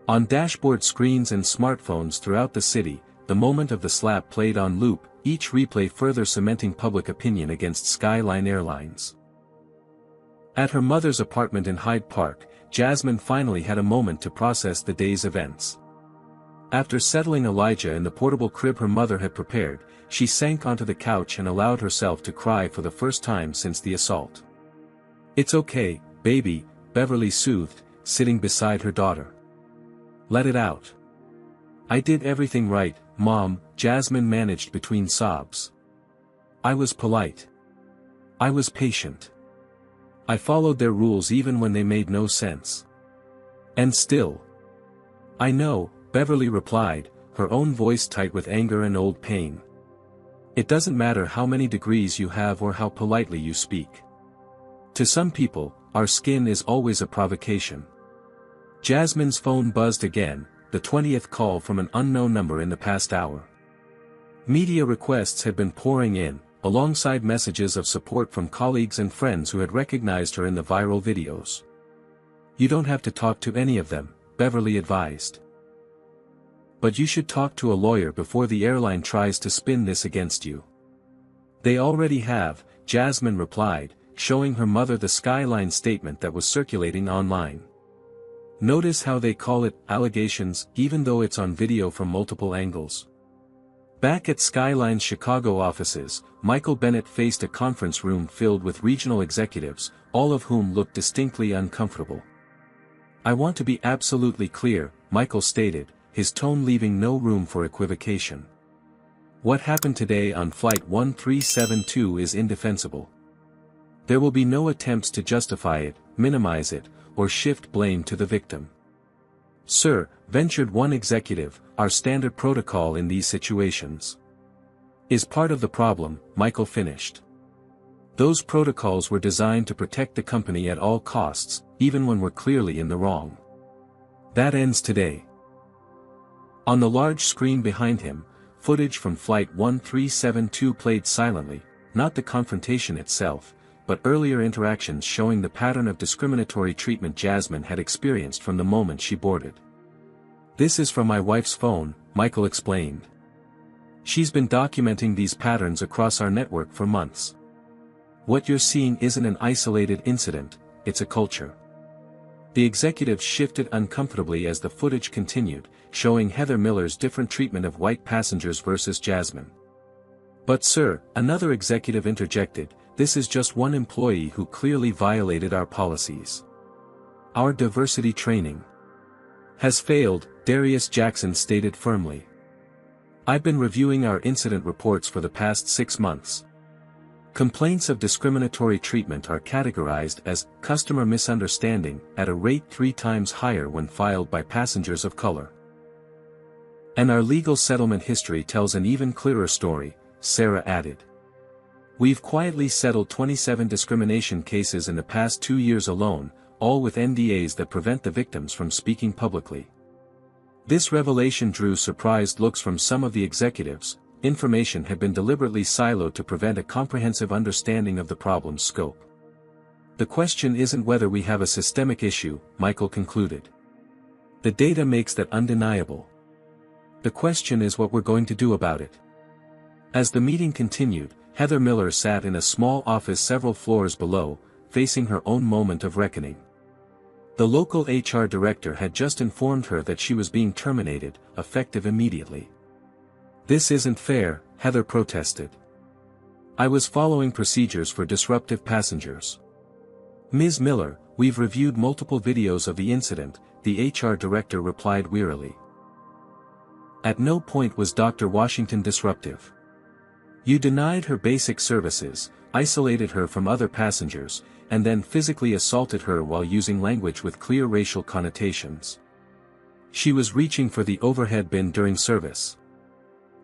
On dashboard screens and smartphones throughout the city, the moment of the slap played on loop, each replay further cementing public opinion against Skyline Airlines. At her mother's apartment in Hyde Park, Jasmine finally had a moment to process the day's events. After settling Elijah in the portable crib her mother had prepared, she sank onto the couch and allowed herself to cry for the first time since the assault. "It's okay, baby," Beverly soothed, sitting beside her daughter. "Let it out." "I did everything right, Mom," Jasmine managed between sobs. "I was polite. I was patient. I followed their rules even when they made no sense. And still." "I know," Beverly replied, her own voice tight with anger and old pain. "It doesn't matter how many degrees you have or how politely you speak. To some people, our skin is always a provocation." Jasmine's phone buzzed again, the 20th call from an unknown number in the past hour. Media requests had been pouring in, alongside messages of support from colleagues and friends who had recognized her in the viral videos. "You don't have to talk to any of them," Beverly advised. "But you should talk to a lawyer before the airline tries to spin this against you." "They already have," Jasmine replied, showing her mother the Skyline statement that was circulating online. "Notice how they call it allegations, even though it's on video from multiple angles." Back at Skyline's Chicago offices, Michael Bennett faced a conference room filled with regional executives, all of whom looked distinctly uncomfortable. "I want to be absolutely clear," Michael stated, his tone leaving no room for equivocation. What happened today on Flight 1372 is indefensible. There will be no attempts to justify it, minimize it, or shift blame to the victim. Sir, ventured one executive, our standard protocol in these situations is part of the problem, Michael finished. Those protocols were designed to protect the company at all costs, even when we're clearly in the wrong. That ends today. On the large screen behind him, footage from Flight 1372 played silently, not the confrontation itself, but earlier interactions showing the pattern of discriminatory treatment Jasmine had experienced from the moment she boarded. This is from my wife's phone, Michael explained. She's been documenting these patterns across our network for months. What you're seeing isn't an isolated incident, it's a culture. The executive shifted uncomfortably as the footage continued, showing Heather Miller's different treatment of white passengers versus Jasmine. But sir, another executive interjected, this is just one employee who clearly violated our policies. Our diversity training has failed, Darius Jackson stated firmly. I've been reviewing our incident reports for the past 6 months. Complaints of discriminatory treatment are categorized as customer misunderstanding at a rate 3 times higher when filed by passengers of color. And our legal settlement history tells an even clearer story, Sarah added. We've quietly settled 27 discrimination cases in the past 2 years alone, all with NDAs that prevent the victims from speaking publicly. This revelation drew surprised looks from some of the executives. Information had been deliberately siloed to prevent a comprehensive understanding of the problem's scope. The question isn't whether we have a systemic issue, Michael concluded. The data makes that undeniable. The question is what we're going to do about it. As the meeting continued, Heather Miller sat in a small office several floors below, facing her own moment of reckoning. The local HR director had just informed her that she was being terminated, effective immediately. This isn't fair, Heather protested. I was following procedures for disruptive passengers. Ms. Miller, we've reviewed multiple videos of the incident, the HR director replied wearily. At no point was Dr. Washington disruptive. You denied her basic services, isolated her from other passengers, and then physically assaulted her while using language with clear racial connotations. She was reaching for the overhead bin during service.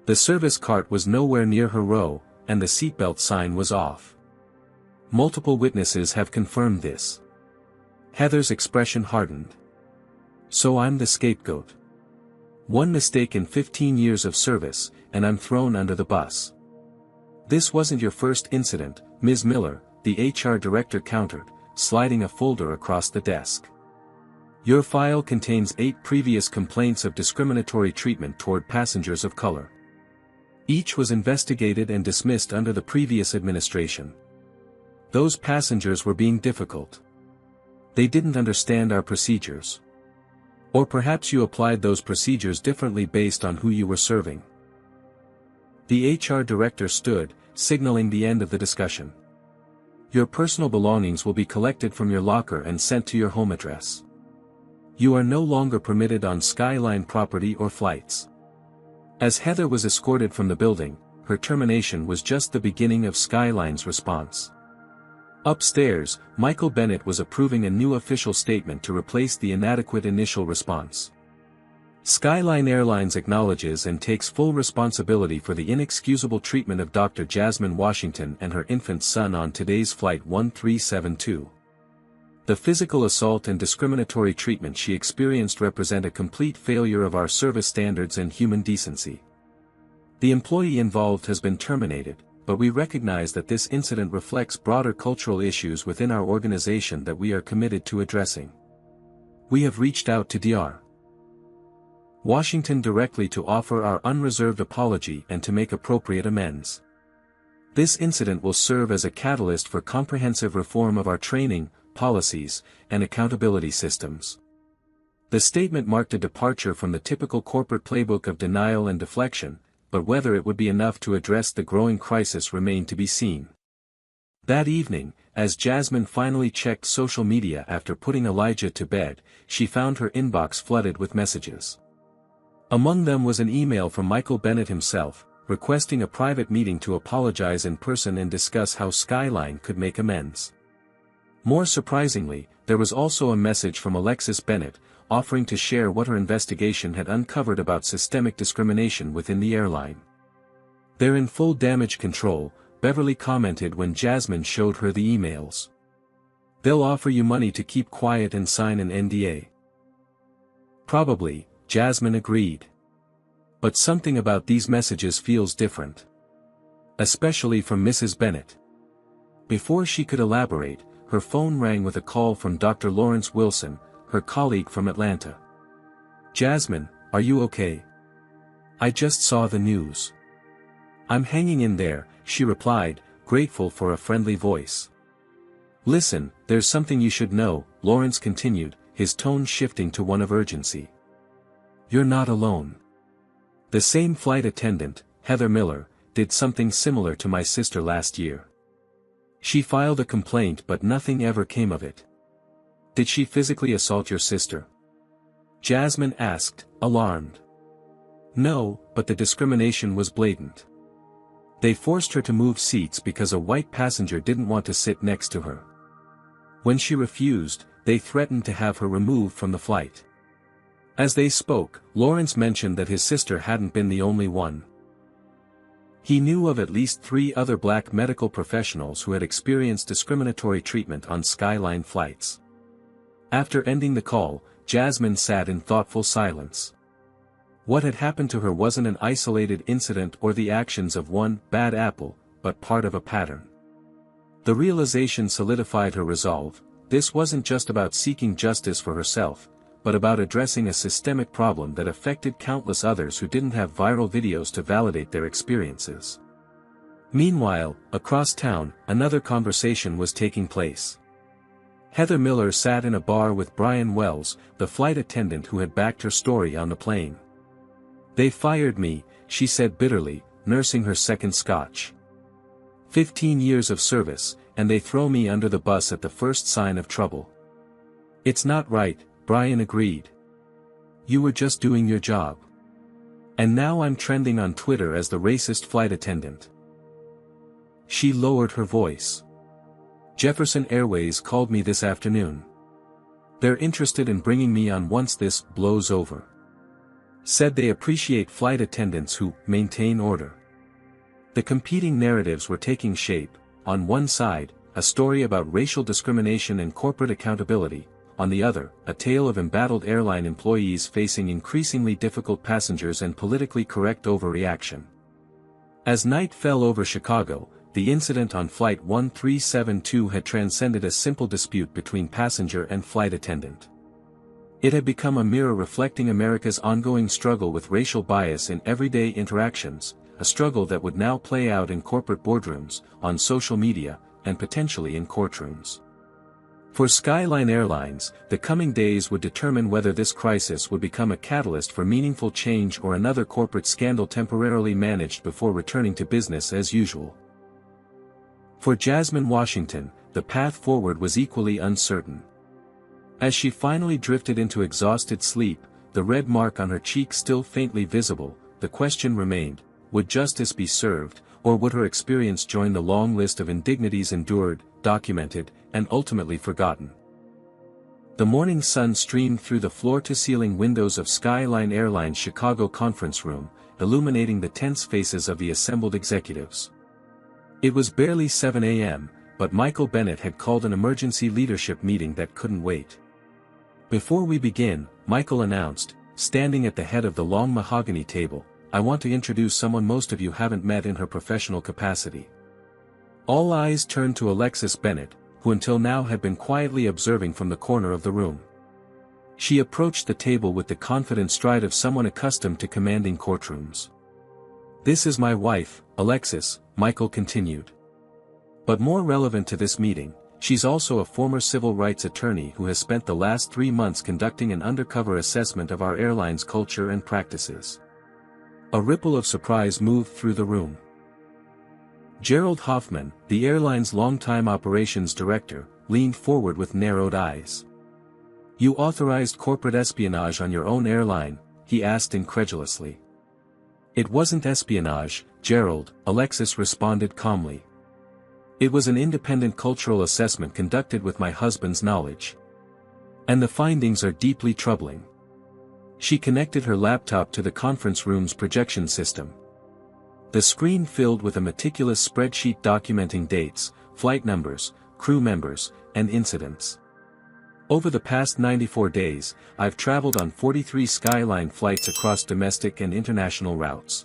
The service cart was nowhere near her row, and the seatbelt sign was off. Multiple witnesses have confirmed this. Heather's expression hardened. So I'm the scapegoat. One mistake in 15 years of service, and I'm thrown under the bus. This wasn't your first incident, Ms. Miller, the HR director countered, sliding a folder across the desk. Your file contains 8 previous complaints of discriminatory treatment toward passengers of color. Each was investigated and dismissed under the previous administration. Those passengers were being difficult. They didn't understand our procedures. Or perhaps you applied those procedures differently based on who you were serving. The HR director stood, signaling the end of the discussion. Your personal belongings will be collected from your locker and sent to your home address. You are no longer permitted on Skyline property or flights. As Heather was escorted from the building, her termination was just the beginning of Skyline's response. Upstairs, Michael Bennett was approving a new official statement to replace the inadequate initial response. Skyline Airlines acknowledges and takes full responsibility for the inexcusable treatment of Dr. Jasmine Washington and her infant son on today's Flight 1372. The physical assault and discriminatory treatment she experienced represent a complete failure of our service standards and human decency. The employee involved has been terminated, but we recognize that this incident reflects broader cultural issues within our organization that we are committed to addressing. We have reached out to Dr. Washington directly to offer our unreserved apology and to make appropriate amends. This incident will serve as a catalyst for comprehensive reform of our training, policies, and accountability systems. The statement marked a departure from the typical corporate playbook of denial and deflection, but whether it would be enough to address the growing crisis remained to be seen. That evening, as Jasmine finally checked social media after putting Elijah to bed, she found her inbox flooded with messages. Among them was an email from Michael Bennett himself, requesting a private meeting to apologize in person and discuss how Skyline could make amends. More surprisingly, there was also a message from Alexis Bennett, offering to share what her investigation had uncovered about systemic discrimination within the airline. "They're in full damage control," Beverly commented when Jasmine showed her the emails. "They'll offer you money to keep quiet and sign an NDA." "Probably," Jasmine agreed. "But something about these messages feels different. Especially from Mrs. Bennett." Before she could elaborate, her phone rang with a call from Dr. Lawrence Wilson, her colleague from Atlanta. "Jasmine, are you okay? I just saw the news." "I'm hanging in there," she replied, grateful for a friendly voice. "Listen, there's something you should know," Lawrence continued, his tone shifting to one of urgency. "You're not alone. The same flight attendant, Heather Miller, did something similar to my sister last year. She filed a complaint but nothing ever came of it." "Did she physically assault your sister?" Jasmine asked, alarmed. "No, but the discrimination was blatant. They forced her to move seats because a white passenger didn't want to sit next to her. When she refused, they threatened to have her removed from the flight." As they spoke, Lawrence mentioned that his sister hadn't been the only one. He knew of at least 3 other black medical professionals who had experienced discriminatory treatment on Skyline flights. After ending the call, Jasmine sat in thoughtful silence. What had happened to her wasn't an isolated incident or the actions of one bad apple, but part of a pattern. The realization solidified her resolve. This wasn't just about seeking justice for herself, but about addressing a systemic problem that affected countless others who didn't have viral videos to validate their experiences. Meanwhile, across town, another conversation was taking place. Heather Miller sat in a bar with Brian Wells, the flight attendant who had backed her story on the plane. "They fired me," she said bitterly, nursing her second scotch. 15 years of service, and they throw me under the bus at the first sign of trouble." "It's not right," Brian agreed. "You were just doing your job. And now I'm trending on Twitter as the racist flight attendant." She lowered her voice. "Jefferson Airways called me this afternoon. They're interested in bringing me on once this blows over. Said they appreciate flight attendants who maintain order." The competing narratives were taking shape. On one side, a story about racial discrimination and corporate accountability. On the other, a tale of embattled airline employees facing increasingly difficult passengers and politically correct overreaction. As night fell over Chicago, the incident on Flight 1372 had transcended a simple dispute between passenger and flight attendant. It had become a mirror reflecting America's ongoing struggle with racial bias in everyday interactions, a struggle that would now play out in corporate boardrooms, on social media, and potentially in courtrooms. For Skyline Airlines, the coming days would determine whether this crisis would become a catalyst for meaningful change or another corporate scandal temporarily managed before returning to business as usual. For Jasmine Washington, the path forward was equally uncertain. As she finally drifted into exhausted sleep, the red mark on her cheek still faintly visible, the question remained, would justice be served, or would her experience join the long list of indignities endured, documented, and ultimately forgotten? The morning sun streamed through the floor-to-ceiling windows of Skyline Airline's Chicago conference room, illuminating the tense faces of the assembled executives. It was barely 7 a.m., but Michael Bennett had called an emergency leadership meeting that couldn't wait. "Before we begin," Michael announced, standing at the head of the long mahogany table, "I want to introduce someone most of you haven't met in her professional capacity." All eyes turned to Alexis Bennett, who until now had been quietly observing from the corner of the room. She approached the table with the confident stride of someone accustomed to commanding courtrooms. "This is my wife, Alexis," Michael continued. "But more relevant to this meeting, she's also a former civil rights attorney who has spent the last 3 months conducting an undercover assessment of our airline's culture and practices." A ripple of surprise moved through the room. Gerald Hoffman, the airline's longtime operations director, leaned forward with narrowed eyes. "You authorized corporate espionage on your own airline," he asked incredulously. It wasn't espionage, Gerald, Alexis responded calmly. It was an independent cultural assessment conducted with my husband's knowledge. And the findings are deeply troubling. She connected her laptop to the conference room's projection system. The screen filled with a meticulous spreadsheet documenting dates, flight numbers, crew members, and incidents. Over the past 94 days, I've traveled on 43 Skyline flights across domestic and international routes.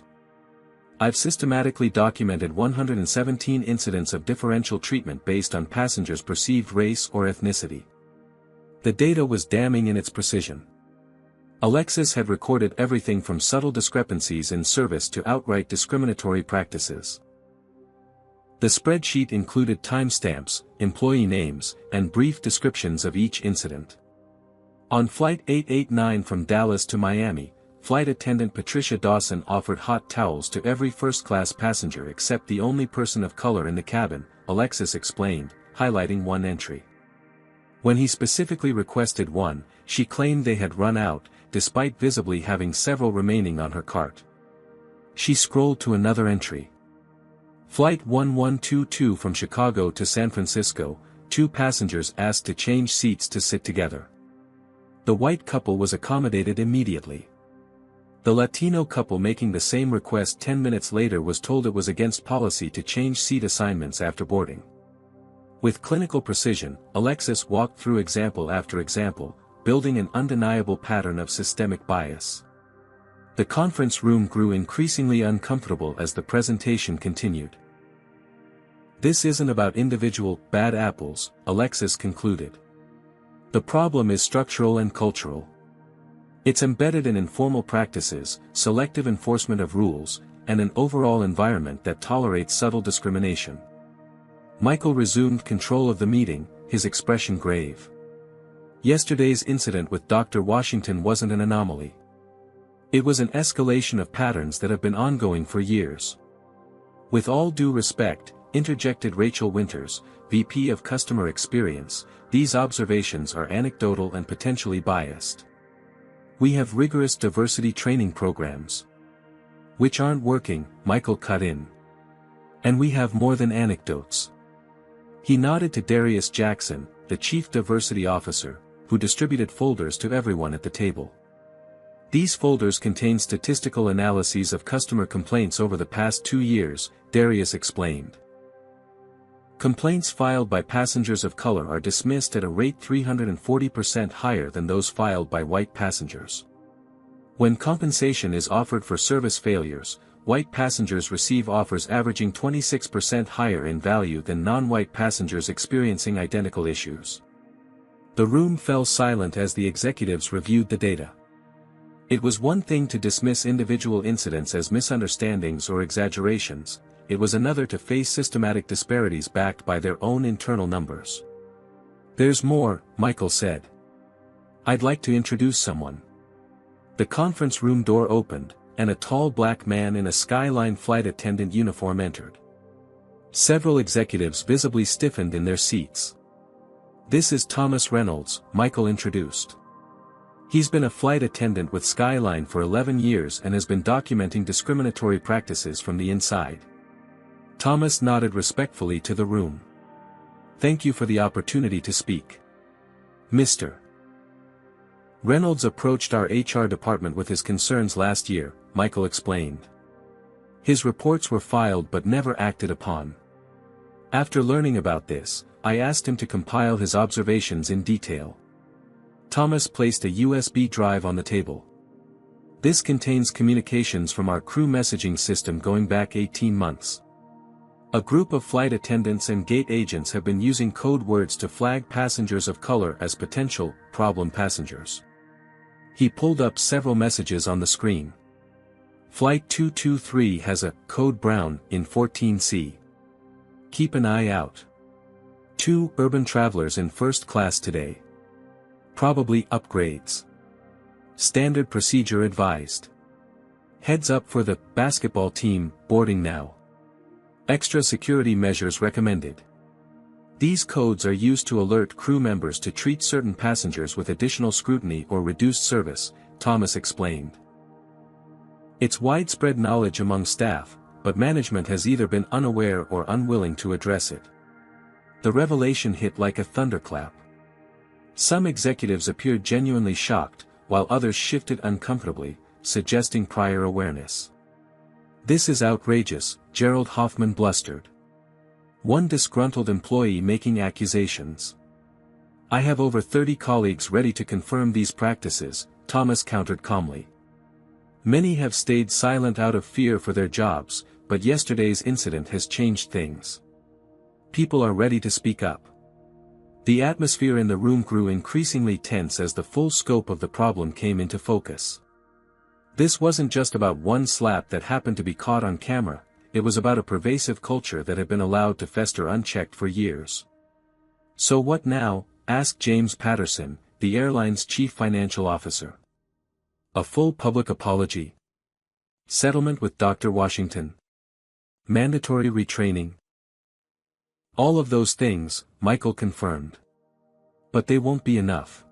I've systematically documented 117 incidents of differential treatment based on passengers' perceived race or ethnicity. The data was damning in its precision. Alexis had recorded everything from subtle discrepancies in service to outright discriminatory practices. The spreadsheet included timestamps, employee names, and brief descriptions of each incident. On Flight 889 from Dallas to Miami, flight attendant Patricia Dawson offered hot towels to every first-class passenger except the only person of color in the cabin, Alexis explained, highlighting one entry. When he specifically requested one, she claimed they had run out, despite visibly having several remaining on her cart. She scrolled to another entry. Flight 1122 from Chicago to San Francisco, 2 passengers asked to change seats to sit together. The white couple was accommodated immediately. The Latino couple making the same request 10 minutes later was told it was against policy to change seat assignments after boarding. With clinical precision, Alexis walked through example after example, building an undeniable pattern of systemic bias. The conference room grew increasingly uncomfortable as the presentation continued. This isn't about individual, bad apples, Alexis concluded. The problem is structural and cultural. It's embedded in informal practices, selective enforcement of rules, and an overall environment that tolerates subtle discrimination. Michael resumed control of the meeting, his expression grave. Yesterday's incident with Dr. Washington wasn't an anomaly. It was an escalation of patterns that have been ongoing for years. With all due respect, interjected Rachel Winters, VP of Customer Experience, these observations are anecdotal and potentially biased. We have rigorous diversity training programs. Which aren't working, Michael cut in. And we have more than anecdotes. He nodded to Darius Jackson, the Chief Diversity Officer, who distributed folders to everyone at the table. These folders contain statistical analyses of customer complaints over the past 2 years, Darius explained. Complaints filed by passengers of color are dismissed at a rate 340% higher than those filed by white passengers. When compensation is offered for service failures, white passengers receive offers averaging 26% higher in value than non-white passengers experiencing identical issues. The room fell silent as the executives reviewed the data. It was one thing to dismiss individual incidents as misunderstandings or exaggerations, it was another to face systematic disparities backed by their own internal numbers. There's more, Michael said. I'd like to introduce someone. The conference room door opened, and a tall black man in a Skyline flight attendant uniform entered. Several executives visibly stiffened in their seats. This is Thomas Reynolds, Michael introduced. He's been a flight attendant with Skyline for 11 years and has been documenting discriminatory practices from the inside. Thomas nodded respectfully to the room. Thank you for the opportunity to speak. Mr. Reynolds approached our HR department with his concerns last year, Michael explained. His reports were filed but never acted upon. After learning about this, I asked him to compile his observations in detail. Thomas placed a USB drive on the table. This contains communications from our crew messaging system going back 18 months. A group of flight attendants and gate agents have been using code words to flag passengers of color as potential problem passengers. He pulled up several messages on the screen. Flight 223 has a code brown in 14C. Keep an eye out. 2 urban travelers in first class today. Probably upgrades. Standard procedure advised. Heads up for the basketball team, boarding now. Extra security measures recommended. These codes are used to alert crew members to treat certain passengers with additional scrutiny or reduced service, Thomas explained. It's widespread knowledge among staff, but management has either been unaware or unwilling to address it. The revelation hit like a thunderclap. Some executives appeared genuinely shocked, while others shifted uncomfortably, suggesting prior awareness. "This is outrageous," Gerald Hoffman blustered. One disgruntled employee making accusations. "I have over 30 colleagues ready to confirm these practices," Thomas countered calmly. "Many have stayed silent out of fear for their jobs, but yesterday's incident has changed things. People are ready to speak up." The atmosphere in the room grew increasingly tense as the full scope of the problem came into focus. This wasn't just about one slap that happened to be caught on camera, it was about a pervasive culture that had been allowed to fester unchecked for years. "So what now?" asked James Patterson, the airline's chief financial officer. "A full public apology? Settlement with Dr. Washington? Mandatory retraining?" "All of those things," Michael confirmed. "But they won't be enough.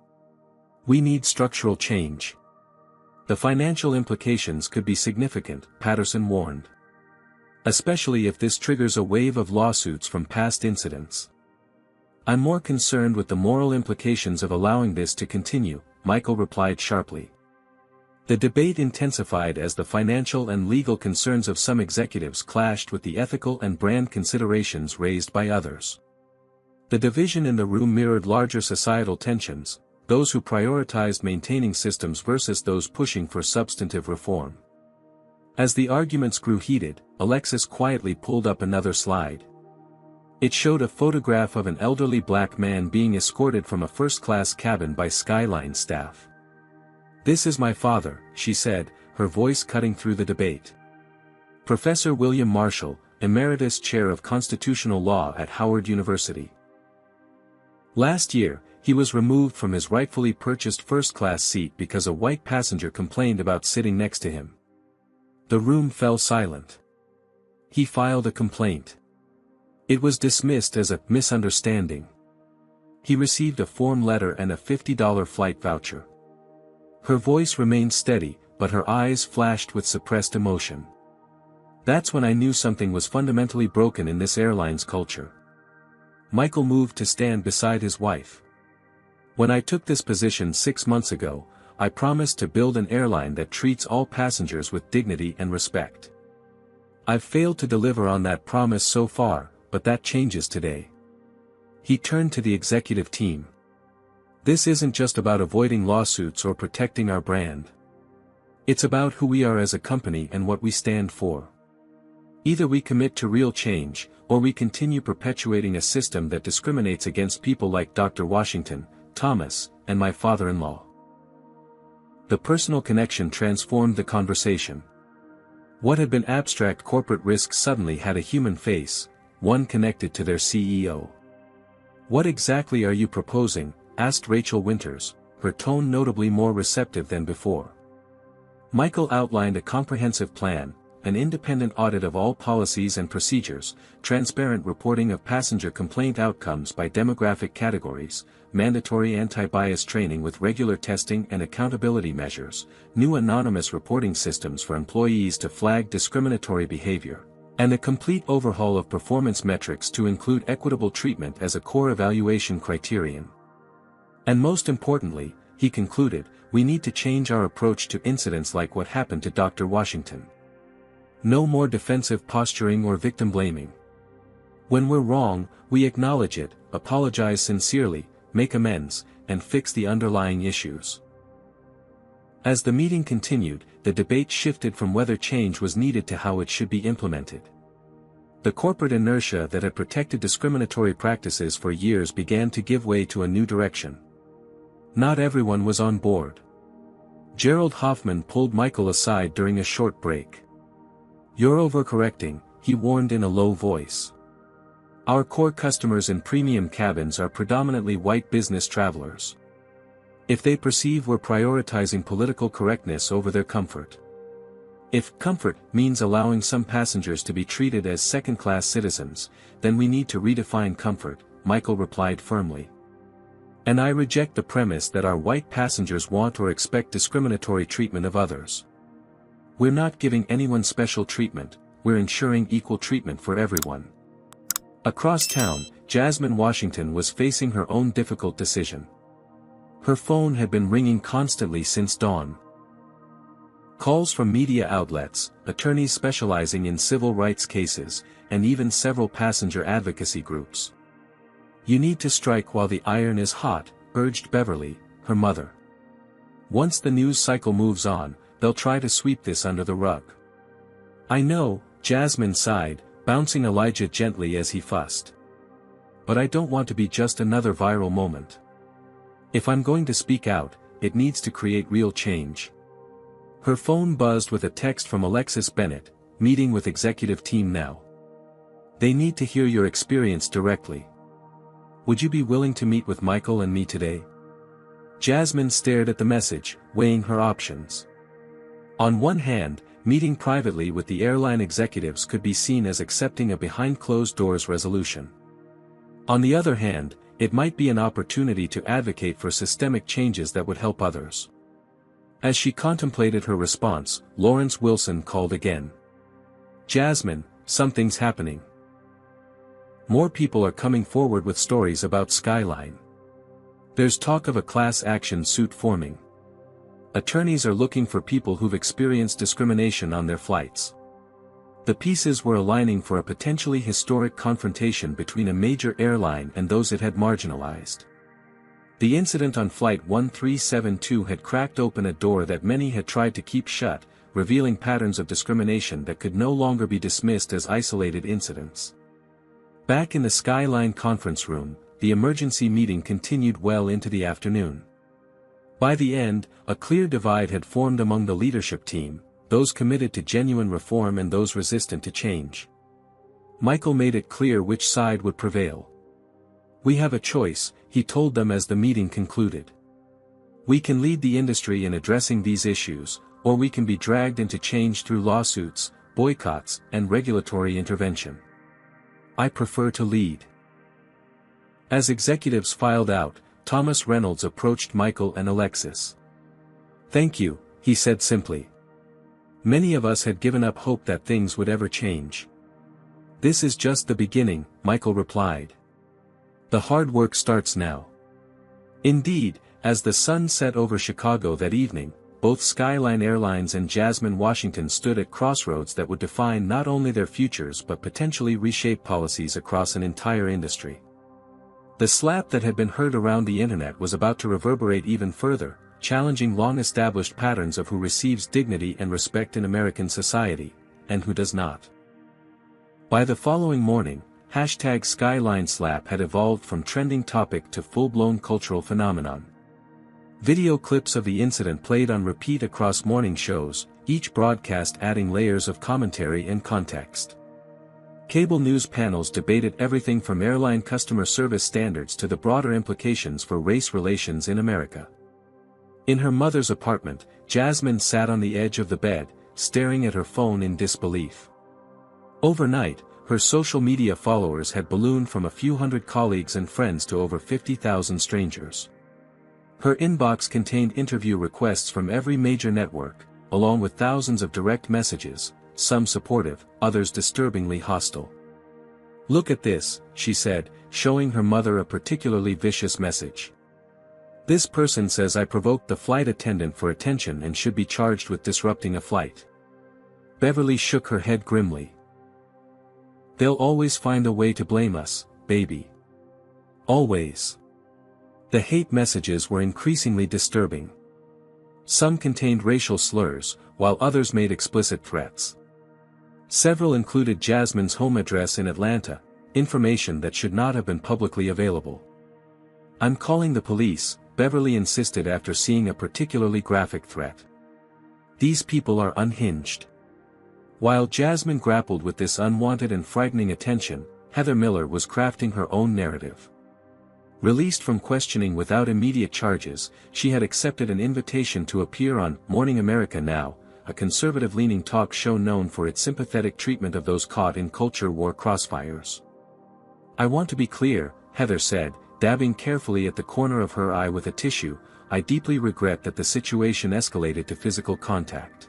We need structural change. The financial implications could be significant," Patterson warned. "Especially if this triggers a wave of lawsuits from past incidents." "I'm more concerned with the moral implications of allowing this to continue," Michael replied sharply. The debate intensified as the financial and legal concerns of some executives clashed with the ethical and brand considerations raised by others. The division in the room mirrored larger societal tensions, those who prioritized maintaining systems versus those pushing for substantive reform. As the arguments grew heated, Alexis quietly pulled up another slide. It showed a photograph of an elderly black man being escorted from a first-class cabin by Skyline staff. "This is my father," she said, her voice cutting through the debate. Professor William Marshall, Emeritus Chair of Constitutional Law at Howard University. Last year, he was removed from his rightfully purchased first-class seat because a white passenger complained about sitting next to him. The room fell silent. He filed a complaint. It was dismissed as a misunderstanding. He received a form letter and a $50 flight voucher. Her voice remained steady, but her eyes flashed with suppressed emotion. "That's when I knew something was fundamentally broken in this airline's culture." Michael moved to stand beside his wife. "When I took this position 6 months ago, I promised to build an airline that treats all passengers with dignity and respect. I've failed to deliver on that promise so far, but that changes today." He turned to the executive team. "This isn't just about avoiding lawsuits or protecting our brand. It's about who we are as a company and what we stand for. Either we commit to real change, or we continue perpetuating a system that discriminates against people like Dr. Washington, Thomas, and my father-in-law." The personal connection transformed the conversation. What had been abstract corporate risks suddenly had a human face, one connected to their CEO. "What exactly are you proposing?" asked Rachel Winters, her tone notably more receptive than before. Michael outlined a comprehensive plan, an independent audit of all policies and procedures, transparent reporting of passenger complaint outcomes by demographic categories, mandatory anti-bias training with regular testing and accountability measures, new anonymous reporting systems for employees to flag discriminatory behavior, and a complete overhaul of performance metrics to include equitable treatment as a core evaluation criterion. And most importantly, he concluded, we need to change our approach to incidents like what happened to Dr. Washington. No more defensive posturing or victim blaming. When we're wrong, we acknowledge it, apologize sincerely, make amends, and fix the underlying issues. As the meeting continued, the debate shifted from whether change was needed to how it should be implemented. The corporate inertia that had protected discriminatory practices for years began to give way to a new direction. Not everyone was on board. Gerald Hoffman pulled Michael aside during a short break. "You're overcorrecting," he warned in a low voice. "Our core customers in premium cabins are predominantly white business travelers. If they perceive we're prioritizing political correctness over their comfort. If comfort means allowing some passengers to be treated as second-class citizens, then we need to redefine comfort," Michael replied firmly. "And I reject the premise that our white passengers want or expect discriminatory treatment of others. We're not giving anyone special treatment, we're ensuring equal treatment for everyone. Across town, Jasmine Washington was facing her own difficult decision. Her phone had been ringing constantly since dawn. Calls from media outlets, attorneys specializing in civil rights cases, and even several passenger advocacy groups. "You need to strike while the iron is hot," urged Beverly, her mother. "Once the news cycle moves on, they'll try to sweep this under the rug." "I know," Jasmine sighed, bouncing Elijah gently as he fussed. "But I don't want to be just another viral moment. If I'm going to speak out, it needs to create real change." Her phone buzzed with a text from Alexis Bennett, "Meeting with executive team now. They need to hear your experience directly. Would you be willing to meet with Michael and me today?" Jasmine stared at the message, weighing her options. On one hand, meeting privately with the airline executives could be seen as accepting a behind-closed-doors resolution. On the other hand, it might be an opportunity to advocate for systemic changes that would help others. As she contemplated her response, Lawrence Wilson called again. "Jasmine, something's happening. More people are coming forward with stories about Skyline. There's talk of a class action suit forming. Attorneys are looking for people who've experienced discrimination on their flights." The pieces were aligning for a potentially historic confrontation between a major airline and those it had marginalized. The incident on Flight 1372 had cracked open a door that many had tried to keep shut, revealing patterns of discrimination that could no longer be dismissed as isolated incidents. Back in the Skyline conference room, the emergency meeting continued well into the afternoon. By the end, a clear divide had formed among the leadership team, those committed to genuine reform and those resistant to change. Michael made it clear which side would prevail. "We have a choice," he told them as the meeting concluded. "We can lead the industry in addressing these issues, or we can be dragged into change through lawsuits, boycotts, and regulatory intervention. I prefer to lead." As executives filed out, Thomas Reynolds approached Michael and Alexis. "Thank you," he said simply. "Many of us had given up hope that things would ever change." "This is just the beginning," Michael replied. "The hard work starts now." Indeed, as the sun set over Chicago that evening, both Skyline Airlines and Jasmine Washington stood at crossroads that would define not only their futures but potentially reshape policies across an entire industry. The slap that had been heard around the internet was about to reverberate even further, challenging long-established patterns of who receives dignity and respect in American society, and who does not. By the following morning, #SkylineSlap had evolved from trending topic to full-blown cultural phenomenon. Video clips of the incident played on repeat across morning shows, each broadcast adding layers of commentary and context. Cable news panels debated everything from airline customer service standards to the broader implications for race relations in America. In her mother's apartment, Jasmine sat on the edge of the bed, staring at her phone in disbelief. Overnight, her social media followers had ballooned from a few hundred colleagues and friends to over 50,000 strangers. Her inbox contained interview requests from every major network, along with thousands of direct messages, some supportive, others disturbingly hostile. "Look at this," she said, showing her mother a particularly vicious message. "This person says I provoked the flight attendant for attention and should be charged with disrupting a flight." Beverly shook her head grimly. "They'll always find a way to blame us, baby. Always." The hate messages were increasingly disturbing. Some contained racial slurs, while others made explicit threats. Several included Jasmine's home address in Atlanta, information that should not have been publicly available. "I'm calling the police," Beverly insisted after seeing a particularly graphic threat. "These people are unhinged." While Jasmine grappled with this unwanted and frightening attention, Heather Miller was crafting her own narrative. Released from questioning without immediate charges, she had accepted an invitation to appear on Morning America Now, a conservative-leaning talk show known for its sympathetic treatment of those caught in culture war crossfires. "I want to be clear," Heather said, dabbing carefully at the corner of her eye with a tissue, "I deeply regret that the situation escalated to physical contact.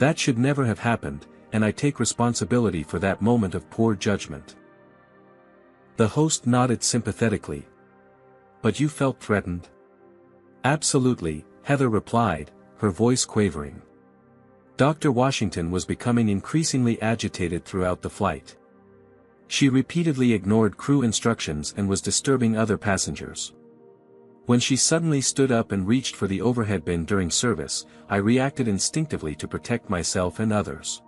That should never have happened, and I take responsibility for that moment of poor judgment." The host nodded sympathetically. "But you felt threatened?" "Absolutely," Heather replied, her voice quavering. Dr. Washington was becoming increasingly agitated throughout the flight. She repeatedly ignored crew instructions and was disturbing other passengers. When she suddenly stood up and reached for the overhead bin during service, I reacted instinctively to protect myself and others.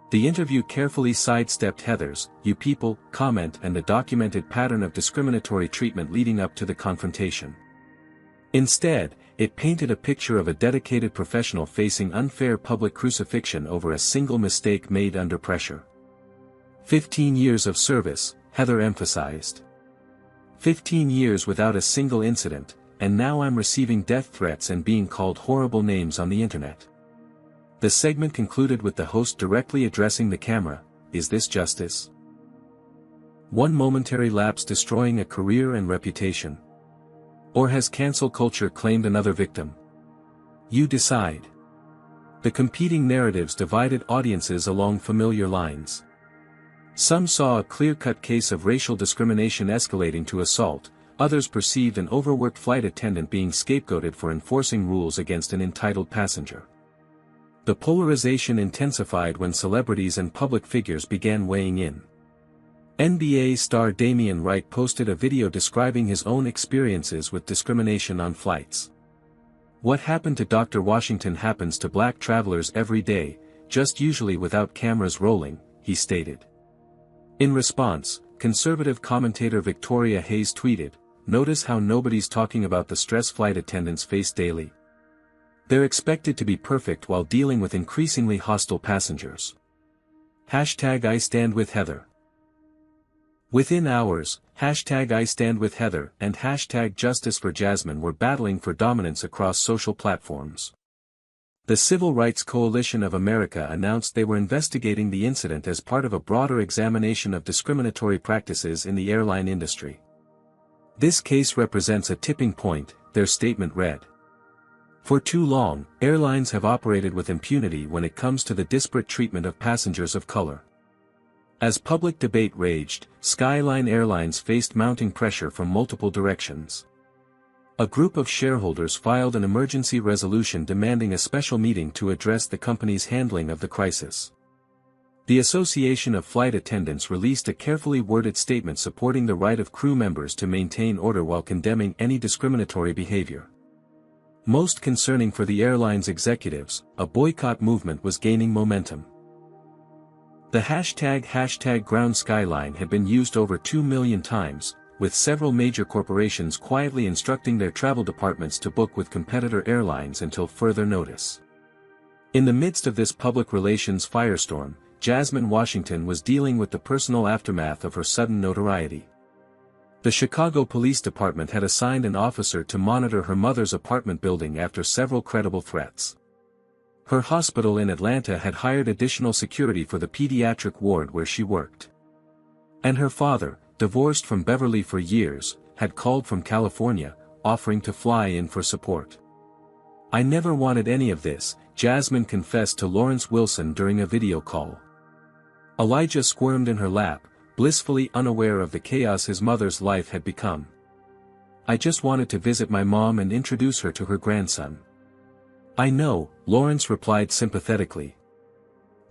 The interview carefully sidestepped Heather's "you people" comment and the documented pattern of discriminatory treatment leading up to the confrontation. Instead, it painted a picture of a dedicated professional facing unfair public crucifixion over a single mistake made under pressure. 15 years of service, Heather emphasized. 15 years without a single incident, and now I'm receiving death threats and being called horrible names on the internet. The segment concluded with the host directly addressing the camera, "Is this justice? One momentary lapse destroying a career and reputation? Or has cancel culture claimed another victim? You decide." The competing narratives divided audiences along familiar lines. Some saw a clear-cut case of racial discrimination escalating to assault, others perceived an overworked flight attendant being scapegoated for enforcing rules against an entitled passenger. The polarization intensified when celebrities and public figures began weighing in. NBA star Damian Wright posted a video describing his own experiences with discrimination on flights. "What happened to Dr. Washington happens to black travelers every day, just usually without cameras rolling," he stated. In response, conservative commentator Victoria Hayes tweeted, "Notice how nobody's talking about the stress flight attendants face daily. They're expected to be perfect while dealing with increasingly hostile passengers. #IStandWithHeather." Within hours, #IStandWithHeather and #JusticeForJasmine were battling for dominance across social platforms. The Civil Rights Coalition of America announced they were investigating the incident as part of a broader examination of discriminatory practices in the airline industry. "This case represents a tipping point," their statement read. "For too long, airlines have operated with impunity when it comes to the disparate treatment of passengers of color." As public debate raged, Skyline Airlines faced mounting pressure from multiple directions. A group of shareholders filed an emergency resolution demanding a special meeting to address the company's handling of the crisis. The Association of Flight Attendants released a carefully worded statement supporting the right of crew members to maintain order while condemning any discriminatory behavior. Most concerning for the airline's executives, a boycott movement was gaining momentum. The #GroundSkyline had been used over 2 million times, with several major corporations quietly instructing their travel departments to book with competitor airlines until further notice. In the midst of this public relations firestorm, Jasmine Washington was dealing with the personal aftermath of her sudden notoriety. The Chicago Police Department had assigned an officer to monitor her mother's apartment building after several credible threats. Her hospital in Atlanta had hired additional security for the pediatric ward where she worked. And her father, divorced from Beverly for years, had called from California, offering to fly in for support. "I never wanted any of this," Jasmine confessed to Lawrence Wilson during a video call. Elijah squirmed in her lap, blissfully unaware of the chaos his mother's life had become. "I just wanted to visit my mom and introduce her to her grandson." "I know," Lawrence replied sympathetically.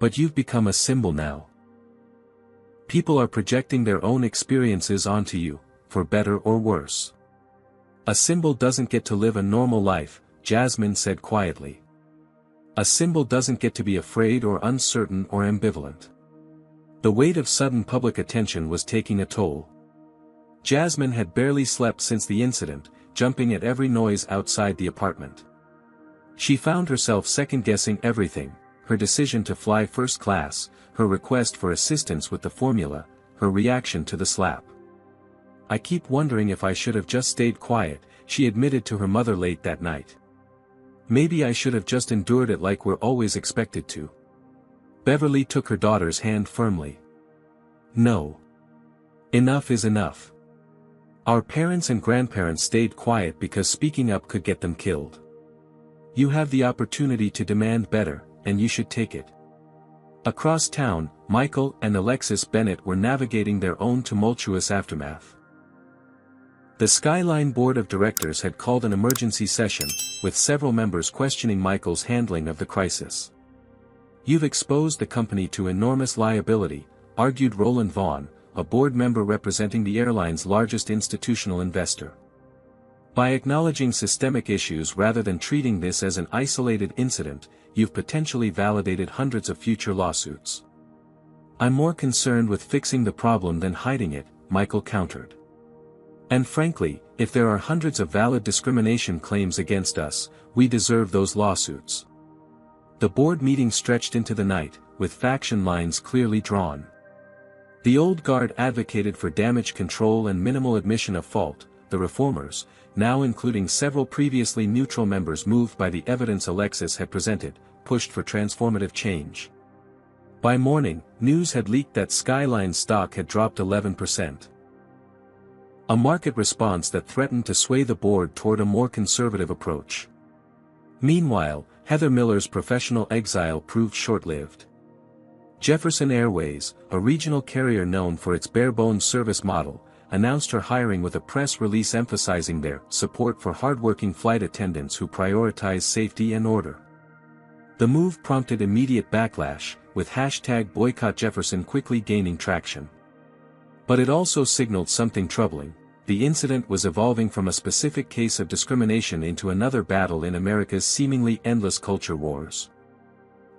"But you've become a symbol now. People are projecting their own experiences onto you, for better or worse. A symbol doesn't get to live a normal life," Jasmine said quietly. "A symbol doesn't get to be afraid or uncertain or ambivalent." The weight of sudden public attention was taking a toll. Jasmine had barely slept since the incident, jumping at every noise outside the apartment. She found herself second-guessing everything: her decision to fly first class, her request for assistance with the formula, her reaction to the slap. "I keep wondering if I should have just stayed quiet," she admitted to her mother late that night. "Maybe I should have just endured it like we're always expected to." Beverly took her daughter's hand firmly. "No. Enough is enough. Our parents and grandparents stayed quiet because speaking up could get them killed. You have the opportunity to demand better, and you should take it. Across town, Michael and Alexis Bennett were navigating their own tumultuous aftermath. The Skyline Board of Directors had called an emergency session, with several members questioning Michael's handling of the crisis. "You've exposed the company to enormous liability," argued Roland Vaughn, a board member representing the airline's largest institutional investor. "By acknowledging systemic issues rather than treating this as an isolated incident, you've potentially validated hundreds of future lawsuits." "I'm more concerned with fixing the problem than hiding it," Michael countered. "And frankly, if there are hundreds of valid discrimination claims against us, we deserve those lawsuits." The board meeting stretched into the night, with faction lines clearly drawn. The old guard advocated for damage control and minimal admission of fault. The reformers, now including several previously neutral members moved by the evidence Alexis had presented, pushed for transformative change. By morning, news had leaked that Skyline stock had dropped 11%. A market response that threatened to sway the board toward a more conservative approach. Meanwhile, Heather Miller's professional exile proved short-lived. Jefferson Airways, a regional carrier known for its bare-bones service model, announced her hiring with a press release emphasizing their support for hardworking flight attendants who prioritize safety and order. The move prompted immediate backlash, with #BoycottJefferson quickly gaining traction. But it also signaled something troubling. The incident was evolving from a specific case of discrimination into another battle in America's seemingly endless culture wars.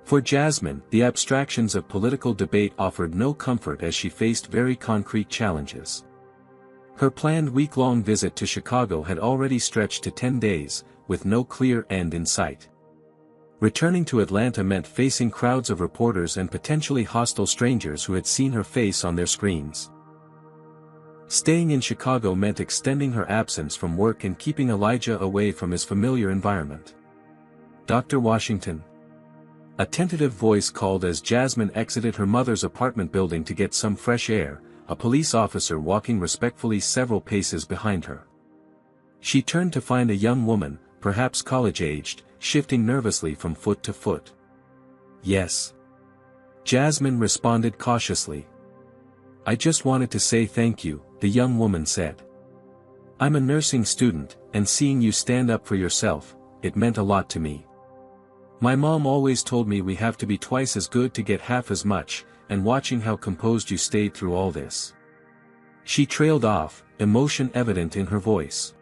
For Jasmine, the abstractions of political debate offered no comfort as she faced very concrete challenges. Her planned week-long visit to Chicago had already stretched to 10 days, with no clear end in sight. Returning to Atlanta meant facing crowds of reporters and potentially hostile strangers who had seen her face on their screens. Staying in Chicago meant extending her absence from work and keeping Elijah away from his familiar environment. "Dr. Washington?" A tentative voice called as Jasmine exited her mother's apartment building to get some fresh air, a police officer walking respectfully several paces behind her. She turned to find a young woman, perhaps college-aged, shifting nervously from foot to foot. "Yes." Jasmine responded cautiously. "I just wanted to say thank you," the young woman said. "I'm a nursing student, and seeing you stand up for yourself, it meant a lot to me. My mom always told me we have to be twice as good to get half as much, and watching how composed you stayed through all this." She trailed off, emotion evident in her voice.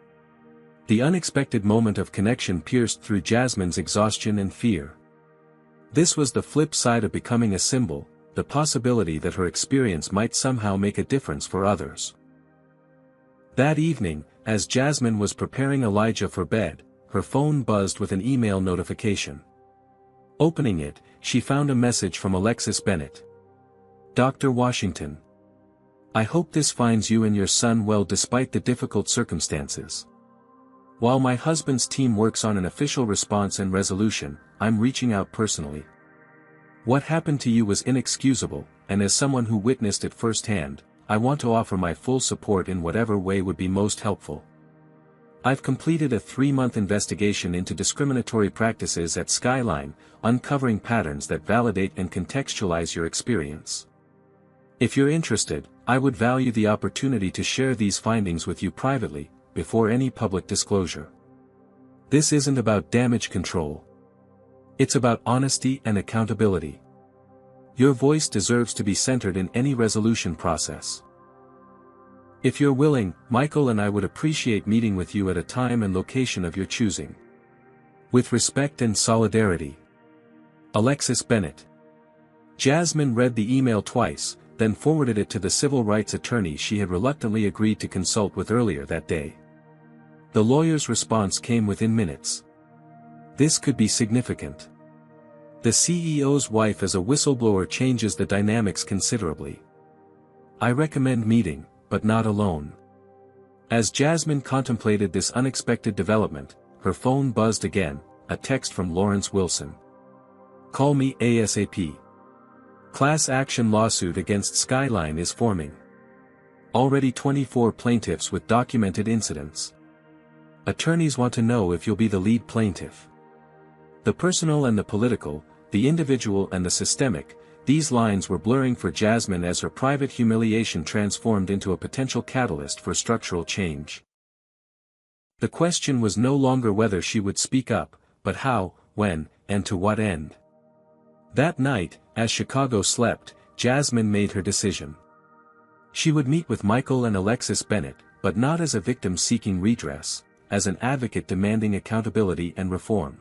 The unexpected moment of connection pierced through Jasmine's exhaustion and fear. This was the flip side of becoming a symbol, the possibility that her experience might somehow make a difference for others. That evening, as Jasmine was preparing Elijah for bed, her phone buzzed with an email notification. Opening it, she found a message from Alexis Bennett. "Dr. Washington. I hope this finds you and your son well despite the difficult circumstances. While my husband's team works on an official response and resolution, I'm reaching out personally. What happened to you was inexcusable, and as someone who witnessed it firsthand, I want to offer my full support in whatever way would be most helpful. I've completed a 3-month investigation into discriminatory practices at Skyline, uncovering patterns that validate and contextualize your experience. If you're interested, I would value the opportunity to share these findings with you privately, before any public disclosure. This isn't about damage control. It's about honesty and accountability. Your voice deserves to be centered in any resolution process. If you're willing, Michael and I would appreciate meeting with you at a time and location of your choosing. With respect and solidarity. Alexis Bennett." Jasmine read the email twice, then forwarded it to the civil rights attorney she had reluctantly agreed to consult with earlier that day. The lawyer's response came within minutes. This could be significant. The CEO's wife as a whistleblower changes the dynamics considerably. I recommend meeting, but not alone. As Jasmine contemplated this unexpected development, her phone buzzed again, a text from Lawrence Wilson. "Call me ASAP. Class action lawsuit against Skyline is forming. Already 24 plaintiffs with documented incidents. Attorneys want to know if you'll be the lead plaintiff. The personal and the political, the individual and the systemic, these lines were blurring for Jasmine as her private humiliation transformed into a potential catalyst for structural change. The question was no longer whether she would speak up, but how, when, and to what end. That night, as Chicago slept, Jasmine made her decision. She would meet with Michael and Alexis Bennett, but not as a victim seeking redress, as an advocate demanding accountability and reform.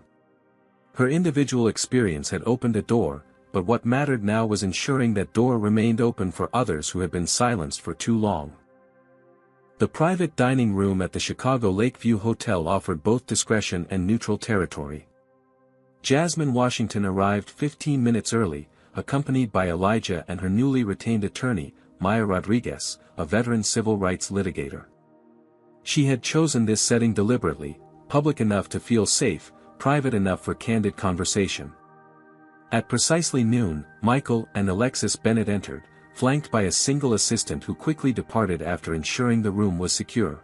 Her individual experience had opened a door, but what mattered now was ensuring that door remained open for others who had been silenced for too long. The private dining room at the Chicago Lakeview Hotel offered both discretion and neutral territory. Jasmine Washington arrived 15 minutes early, accompanied by Elijah and her newly retained attorney, Maya Rodriguez, a veteran civil rights litigator. She had chosen this setting deliberately, public enough to feel safe, private enough for candid conversation. At precisely noon, Michael and Alexis Bennett entered, flanked by a single assistant who quickly departed after ensuring the room was secure.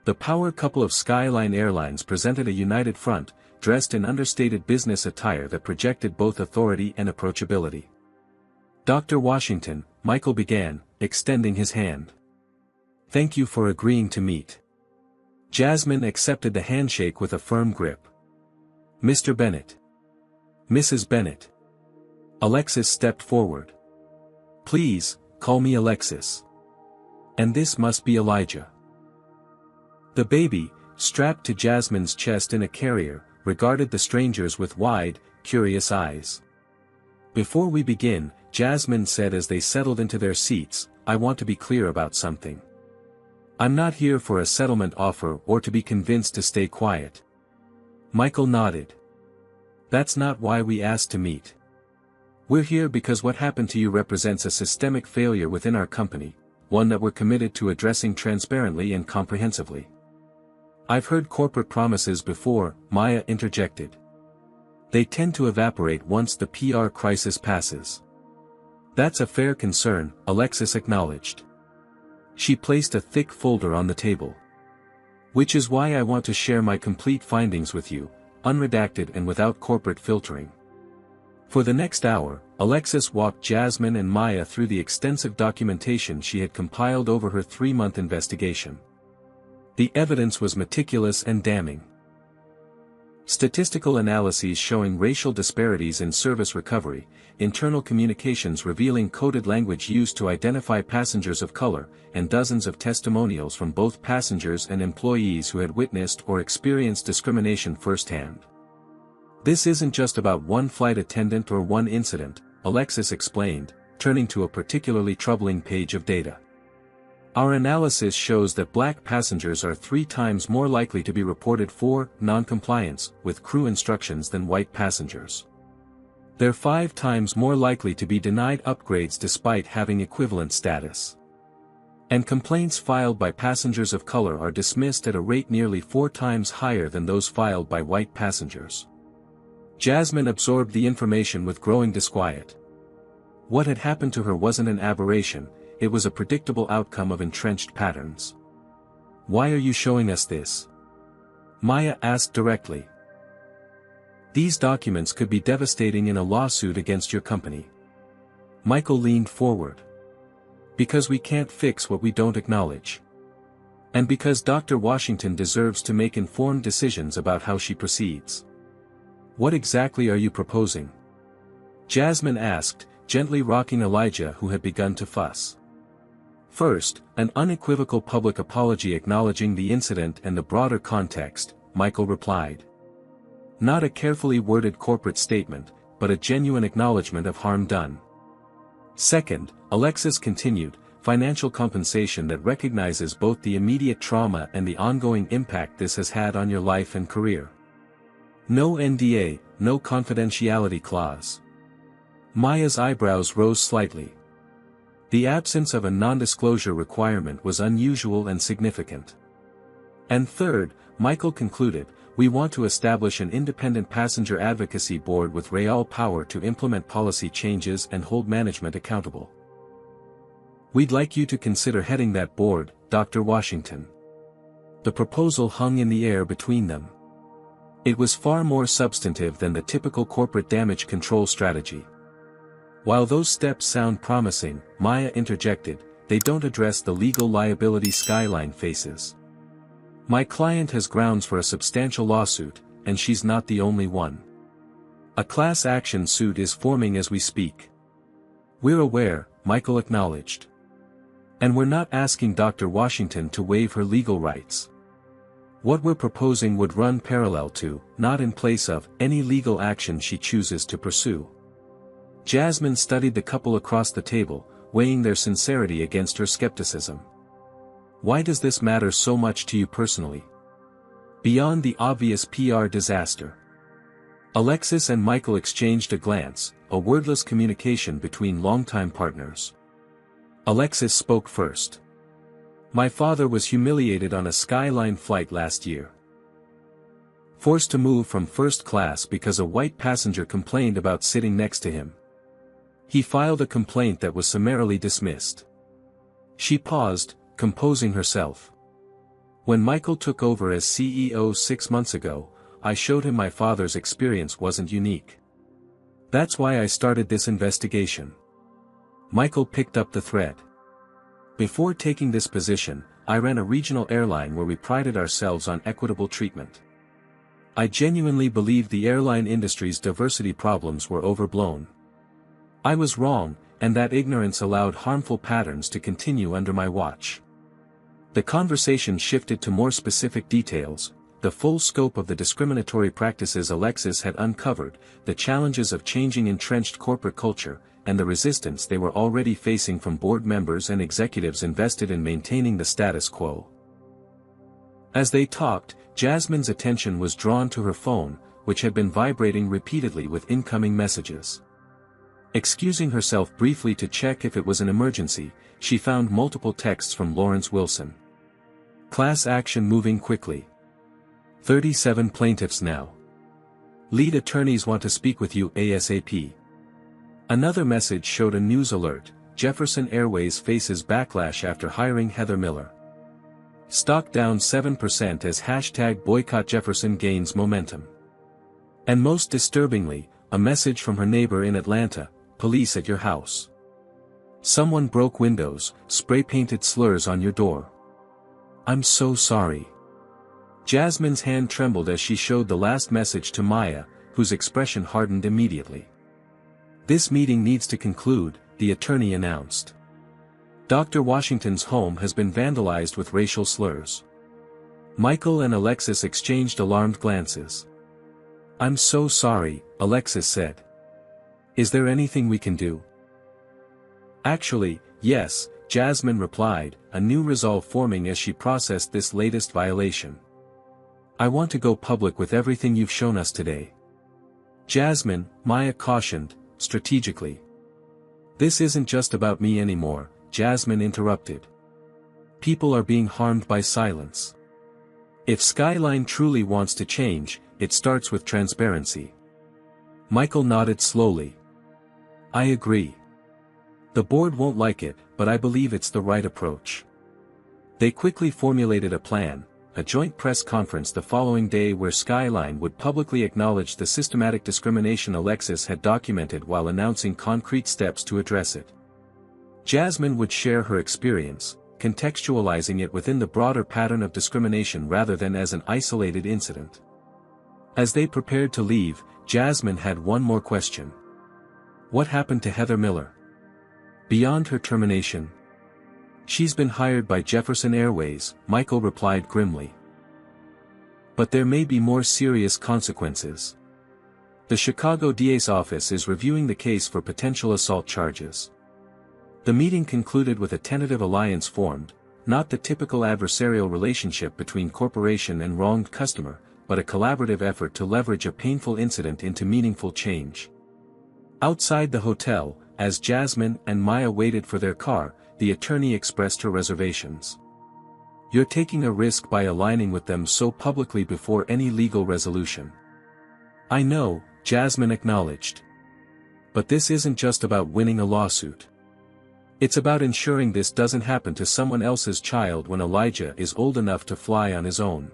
The power couple of Skyline Airlines presented a united front, dressed in understated business attire that projected both authority and approachability. "Dr. Washington," Michael began, extending his hand. "Thank you for agreeing to meet." Jasmine accepted the handshake with a firm grip. "Mr. Bennett." "Mrs. Bennett." Alexis stepped forward. "Please, call me Alexis. And this must be Elijah." The baby, strapped to Jasmine's chest in a carrier, regarded the strangers with wide, curious eyes. "Before we begin," Jasmine said as they settled into their seats, "I want to be clear about something. I'm not here for a settlement offer or to be convinced to stay quiet." Michael nodded. "That's not why we asked to meet. We're here because what happened to you represents a systemic failure within our company, one that we're committed to addressing transparently and comprehensively." "I've heard corporate promises before," Maya interjected. "They tend to evaporate once the PR crisis passes." "That's a fair concern," Alexis acknowledged. She placed a thick folder on the table. "Which is why I want to share my complete findings with you, unredacted and without corporate filtering." For the next hour, Alexis walked Jasmine and Maya through the extensive documentation she had compiled over her 3-month investigation. The evidence was meticulous and damning. Statistical analyses showing racial disparities in service recovery, internal communications revealing coded language used to identify passengers of color, and dozens of testimonials from both passengers and employees who had witnessed or experienced discrimination firsthand. "This isn't just about one flight attendant or one incident," Alexis explained, turning to a particularly troubling page of data. "Our analysis shows that black passengers are 3 times more likely to be reported for non-compliance with crew instructions than white passengers. They're 5 times more likely to be denied upgrades despite having equivalent status. And complaints filed by passengers of color are dismissed at a rate nearly 4 times higher than those filed by white passengers." Jasmine absorbed the information with growing disquiet. What had happened to her wasn't an aberration, it was a predictable outcome of entrenched patterns. "Why are you showing us this?" Maya asked directly. "These documents could be devastating in a lawsuit against your company." Michael leaned forward. "Because we can't fix what we don't acknowledge. And because Dr. Washington deserves to make informed decisions about how she proceeds." "What exactly are you proposing?" Jasmine asked, gently rocking Elijah who had begun to fuss. "First, an unequivocal public apology acknowledging the incident and the broader context," Michael replied. "Not a carefully worded corporate statement, but a genuine acknowledgement of harm done. Second," Alexis continued, "financial compensation that recognizes both the immediate trauma and the ongoing impact this has had on your life and career. No NDA, no confidentiality clause." Maya's eyebrows rose slightly. The absence of a non-disclosure requirement was unusual and significant. "And third," Michael concluded, "we want to establish an independent passenger advocacy board with real power to implement policy changes and hold management accountable. We'd like you to consider heading that board, Dr. Washington." The proposal hung in the air between them. It was far more substantive than the typical corporate damage control strategy. While those steps sound promising, Maya interjected, they don't address the legal liability Skyline faces. My client has grounds for a substantial lawsuit, and she's not the only one. A class action suit is forming as we speak. We're aware, Michael acknowledged. And we're not asking Dr. Washington to waive her legal rights. What we're proposing would run parallel to, not in place of, any legal action she chooses to pursue. Jasmine studied the couple across the table, weighing their sincerity against her skepticism. Why does this matter so much to you personally? Beyond the obvious PR disaster. Alexis and Michael exchanged a glance, a wordless communication between longtime partners. Alexis spoke first. My father was humiliated on a Skyline flight last year. Forced to move from first class because a white passenger complained about sitting next to him. He filed a complaint that was summarily dismissed. She paused, composing herself. When Michael took over as CEO 6 months ago, I showed him my father's experience wasn't unique. That's why I started this investigation. Michael picked up the thread. Before taking this position, I ran a regional airline where we prided ourselves on equitable treatment. I genuinely believed the airline industry's diversity problems were overblown. I was wrong, and that ignorance allowed harmful patterns to continue under my watch. The conversation shifted to more specific details, the full scope of the discriminatory practices Alexis had uncovered, the challenges of changing entrenched corporate culture, and the resistance they were already facing from board members and executives invested in maintaining the status quo. As they talked, Jasmine's attention was drawn to her phone, which had been vibrating repeatedly with incoming messages. Excusing herself briefly to check if it was an emergency, she found multiple texts from Lawrence Wilson. Class action moving quickly. 37 plaintiffs now. Lead attorneys want to speak with you ASAP. Another message showed a news alert, Jefferson Airways faces backlash after hiring Heather Miller. Stock down 7% as #BoycottJefferson gains momentum. And most disturbingly, a message from her neighbor in Atlanta, police at your house. Someone broke windows, spray-painted slurs on your door. I'm so sorry. Jasmine's hand trembled as she showed the last message to Maya, whose expression hardened immediately. This meeting needs to conclude, the attorney announced. Dr. Washington's home has been vandalized with racial slurs. Michael and Alexis exchanged alarmed glances. I'm so sorry, Alexis said. Is there anything we can do? Actually, yes, Jasmine replied, a new resolve forming as she processed this latest violation. I want to go public with everything you've shown us today. Jasmine, Maya cautioned, strategically. This isn't just about me anymore, Jasmine interrupted. People are being harmed by silence. If Skyline truly wants to change, it starts with transparency. Michael nodded slowly. I agree. The board won't like it, but I believe it's the right approach. They quickly formulated a plan, a joint press conference the following day where Skyline would publicly acknowledge the systematic discrimination Alexis had documented while announcing concrete steps to address it. Jasmine would share her experience, contextualizing it within the broader pattern of discrimination rather than as an isolated incident. As they prepared to leave, Jasmine had one more question. What happened to Heather Miller? Beyond her termination? She's been hired by Jefferson Airways, Michael replied grimly. But there may be more serious consequences. The Chicago DA's office is reviewing the case for potential assault charges. The meeting concluded with a tentative alliance formed, not the typical adversarial relationship between corporation and wronged customer, but a collaborative effort to leverage a painful incident into meaningful change. Outside the hotel, as Jasmine and Maya waited for their car, the attorney expressed her reservations. You're taking a risk by aligning with them so publicly before any legal resolution. I know, Jasmine acknowledged. But this isn't just about winning a lawsuit. It's about ensuring this doesn't happen to someone else's child when Elijah is old enough to fly on his own.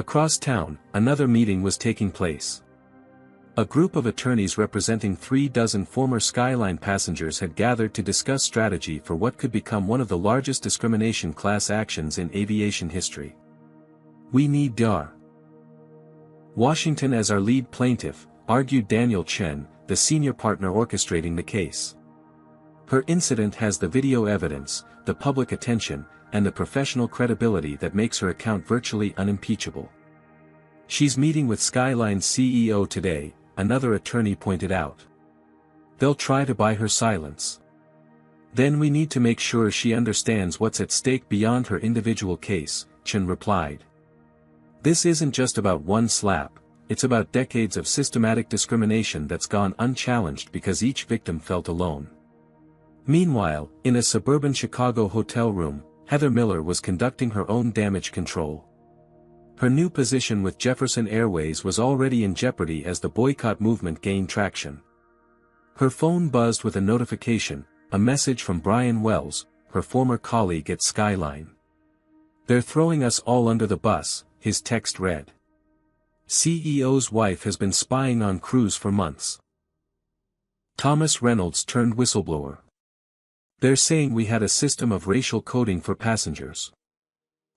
Across town, another meeting was taking place. A group of attorneys representing 36 former Skyline passengers had gathered to discuss strategy for what could become one of the largest discrimination class actions in aviation history. "We need Dr. Washington as our lead plaintiff," argued Daniel Chen, the senior partner orchestrating the case. "Her incident has the video evidence, the public attention, and the professional credibility that makes her account virtually unimpeachable. She's meeting with Skyline's CEO today," another attorney pointed out. "They'll try to buy her silence. Then we need to make sure she understands what's at stake beyond her individual case," Chen replied. "This isn't just about one slap, it's about decades of systematic discrimination that's gone unchallenged because each victim felt alone." Meanwhile, in a suburban Chicago hotel room, Heather Miller was conducting her own damage control. Her new position with Jefferson Airways was already in jeopardy as the boycott movement gained traction. Her phone buzzed with a notification, a message from Brian Wells, her former colleague at Skyline. "They're throwing us all under the bus," his text read. "CEO's wife has been spying on crews for months." Thomas Reynolds turned whistleblower. "They're saying we had a system of racial coding for passengers.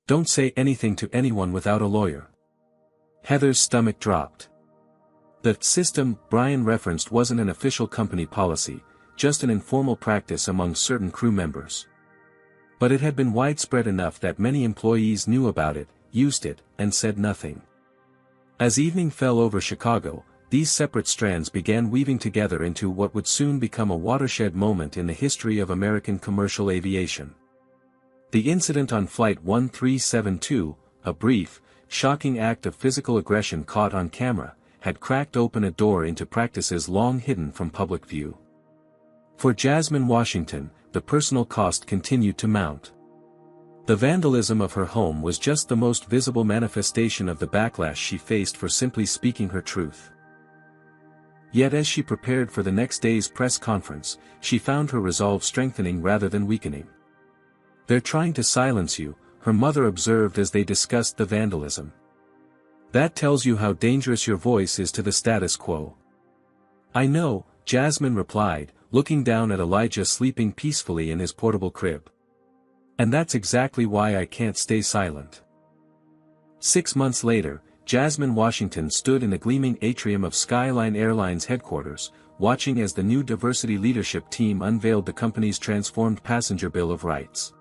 Don't say anything to anyone without a lawyer." Heather's stomach dropped. The system Brian referenced wasn't an official company policy, just an informal practice among certain crew members. But it had been widespread enough that many employees knew about it, used it, and said nothing. As evening fell over Chicago, these separate strands began weaving together into what would soon become a watershed moment in the history of American commercial aviation. The incident on Flight 1372, a brief, shocking act of physical aggression caught on camera, had cracked open a door into practices long hidden from public view. For Jasmine Washington, the personal cost continued to mount. The vandalism of her home was just the most visible manifestation of the backlash she faced for simply speaking her truth. Yet as she prepared for the next day's press conference, she found her resolve strengthening rather than weakening. "They're trying to silence you," her mother observed as they discussed the vandalism. "That tells you how dangerous your voice is to the status quo." "I know," Jasmine replied, looking down at Elijah sleeping peacefully in his portable crib. "And that's exactly why I can't stay silent." 6 months later, Jasmine Washington stood in the gleaming atrium of Skyline Airlines headquarters, watching as the new diversity leadership team unveiled the company's transformed passenger Bill of Rights.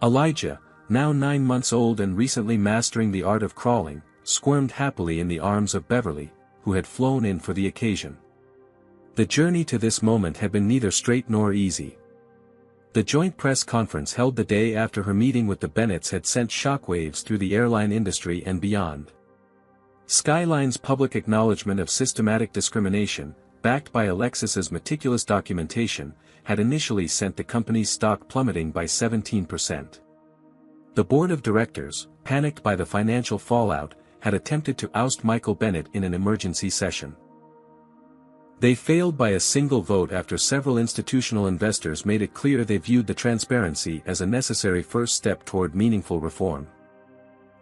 Elijah, now 9 months old and recently mastering the art of crawling, squirmed happily in the arms of Beverly, who had flown in for the occasion. The journey to this moment had been neither straight nor easy. The joint press conference held the day after her meeting with the Bennetts had sent shockwaves through the airline industry and beyond. Skyline's public acknowledgement of systematic discrimination, backed by Alexis's meticulous documentation, had initially sent the company's stock plummeting by 17%. The board of directors, panicked by the financial fallout, had attempted to oust Michael Bennett in an emergency session. They failed by a single vote after several institutional investors made it clear they viewed the transparency as a necessary first step toward meaningful reform.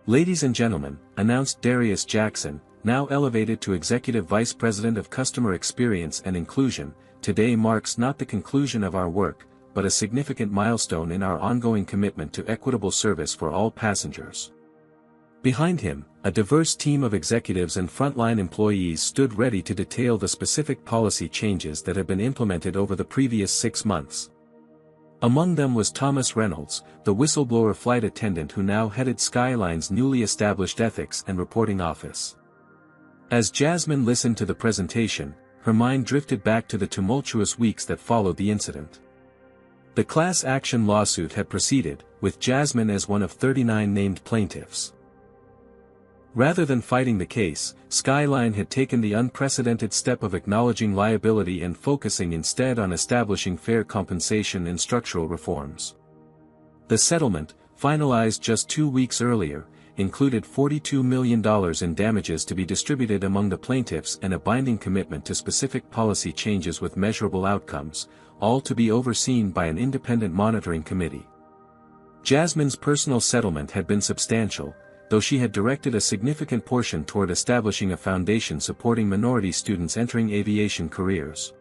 "Ladies and gentlemen," announced Darius Jackson, now elevated to Executive Vice President of Customer Experience and Inclusion, "today marks not the conclusion of our work, but a significant milestone in our ongoing commitment to equitable service for all passengers." Behind him, a diverse team of executives and frontline employees stood ready to detail the specific policy changes that have been implemented over the previous 6 months. Among them was Thomas Reynolds, the whistleblower flight attendant who now headed Skyline's newly established ethics and reporting office. As Jasmine listened to the presentation, her mind drifted back to the tumultuous weeks that followed the incident. The class action lawsuit had proceeded, with Jasmine as one of 39 named plaintiffs. Rather than fighting the case, Skyline had taken the unprecedented step of acknowledging liability and focusing instead on establishing fair compensation and structural reforms. The settlement, finalized just 2 weeks earlier, included $42 million in damages to be distributed among the plaintiffs and a binding commitment to specific policy changes with measurable outcomes, all to be overseen by an independent monitoring committee. Jasmine's personal settlement had been substantial, though she had directed a significant portion toward establishing a foundation supporting minority students entering aviation careers.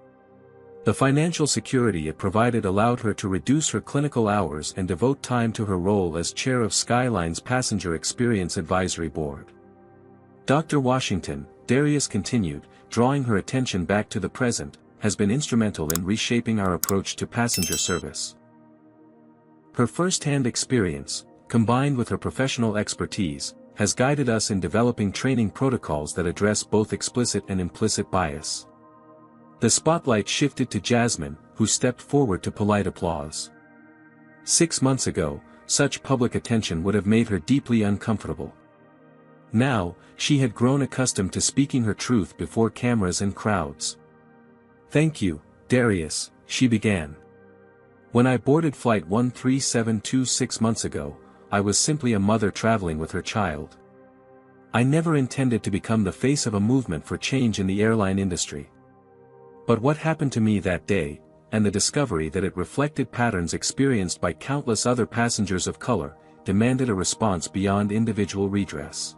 The financial security it provided allowed her to reduce her clinical hours and devote time to her role as chair of Skyline's Passenger Experience Advisory Board. Dr. Washington, Darius continued, drawing her attention back to the present, has been instrumental in reshaping our approach to passenger service. Her first-hand experience, combined with her professional expertise, has guided us in developing training protocols that address both explicit and implicit bias. The spotlight shifted to Jasmine, who stepped forward to polite applause. 6 months ago, such public attention would have made her deeply uncomfortable. Now, she had grown accustomed to speaking her truth before cameras and crowds. "Thank you, Darius," she began. "When I boarded Flight 13726 6 months ago, I was simply a mother traveling with her child. I never intended to become the face of a movement for change in the airline industry. But what happened to me that day, and the discovery that it reflected patterns experienced by countless other passengers of color, demanded a response beyond individual redress."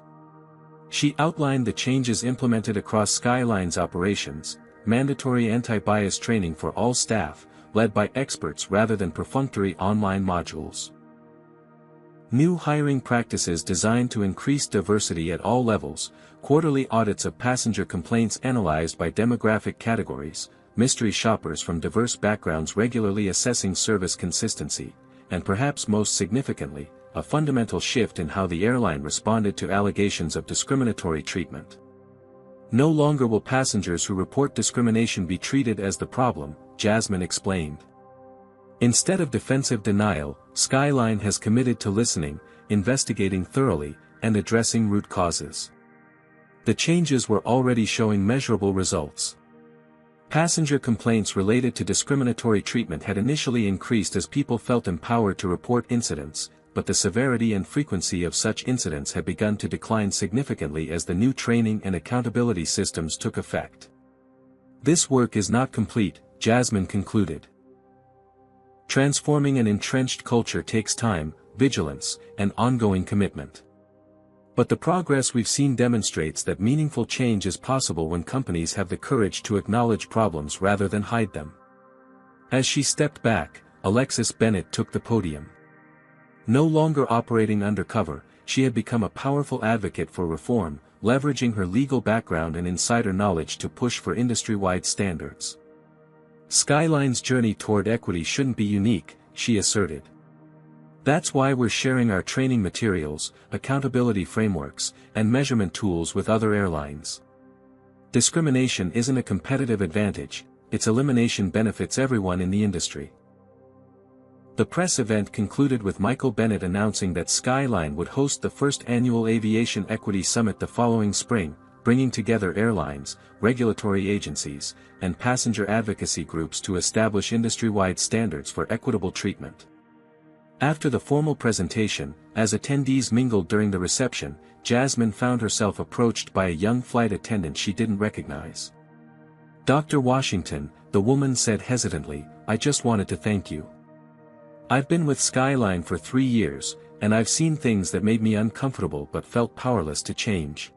She outlined the changes implemented across Skyline's operations: mandatory anti-bias training for all staff, led by experts rather than perfunctory online modules. New hiring practices designed to increase diversity at all levels, quarterly audits of passenger complaints analyzed by demographic categories, mystery shoppers from diverse backgrounds regularly assessing service consistency, and perhaps most significantly, a fundamental shift in how the airline responded to allegations of discriminatory treatment. No longer will passengers who report discrimination be treated as the problem, Jasmine explained. Instead of defensive denial, Skyline has committed to listening, investigating thoroughly, and addressing root causes. The changes were already showing measurable results. Passenger complaints related to discriminatory treatment had initially increased as people felt empowered to report incidents, but the severity and frequency of such incidents had begun to decline significantly as the new training and accountability systems took effect. This work is not complete, Jasmine concluded. Transforming an entrenched culture takes time, vigilance, and ongoing commitment. But the progress we've seen demonstrates that meaningful change is possible when companies have the courage to acknowledge problems rather than hide them. As she stepped back, Alexis Bennett took the podium. No longer operating undercover, she had become a powerful advocate for reform, leveraging her legal background and insider knowledge to push for industry-wide standards. Skyline's journey toward equity shouldn't be unique, she asserted. That's why we're sharing our training materials, accountability frameworks, and measurement tools with other airlines. Discrimination isn't a competitive advantage, its elimination benefits everyone in the industry. The press event concluded with Michael Bennett announcing that Skyline would host the first annual Aviation Equity Summit the following spring, bringing together airlines, regulatory agencies, and passenger advocacy groups to establish industry-wide standards for equitable treatment. After the formal presentation, as attendees mingled during the reception, Jasmine found herself approached by a young flight attendant she didn't recognize. "Dr. Washington," the woman said hesitantly, "I just wanted to thank you. I've been with Skyline for 3 years, and I've seen things that made me uncomfortable but felt powerless to change.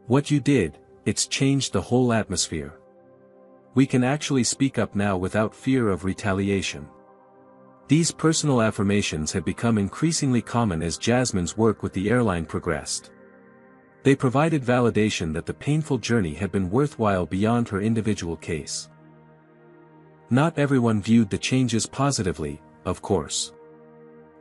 What you did, it's changed the whole atmosphere. We can actually speak up now without fear of retaliation." These personal affirmations had become increasingly common as Jasmine's work with the airline progressed. They provided validation that the painful journey had been worthwhile beyond her individual case. Not everyone viewed the changes positively, of course.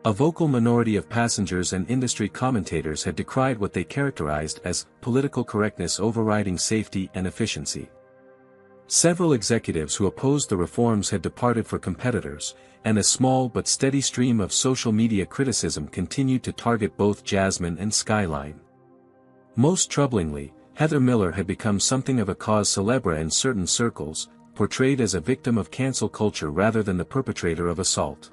A vocal minority of passengers and industry commentators had decried what they characterized as political correctness overriding safety and efficiency. Several executives who opposed the reforms had departed for competitors, and a small but steady stream of social media criticism continued to target both Jasmine and Skyline. Most troublingly, Heather Miller had become something of a cause célèbre in certain circles, portrayed as a victim of cancel culture rather than the perpetrator of assault.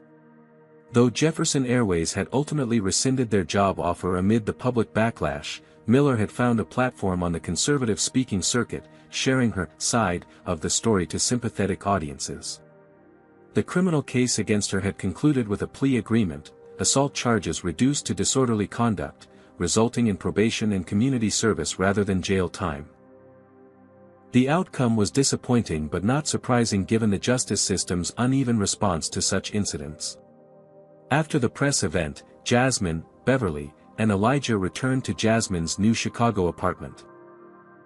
Though Jefferson Airways had ultimately rescinded their job offer amid the public backlash, Miller had found a platform on the conservative speaking circuit, sharing her side of the story to sympathetic audiences. The criminal case against her had concluded with a plea agreement, assault charges reduced to disorderly conduct, resulting in probation and community service rather than jail time. The outcome was disappointing but not surprising given the justice system's uneven response to such incidents. After the press event, Jasmine, Beverly, and Elijah returned to Jasmine's new Chicago apartment.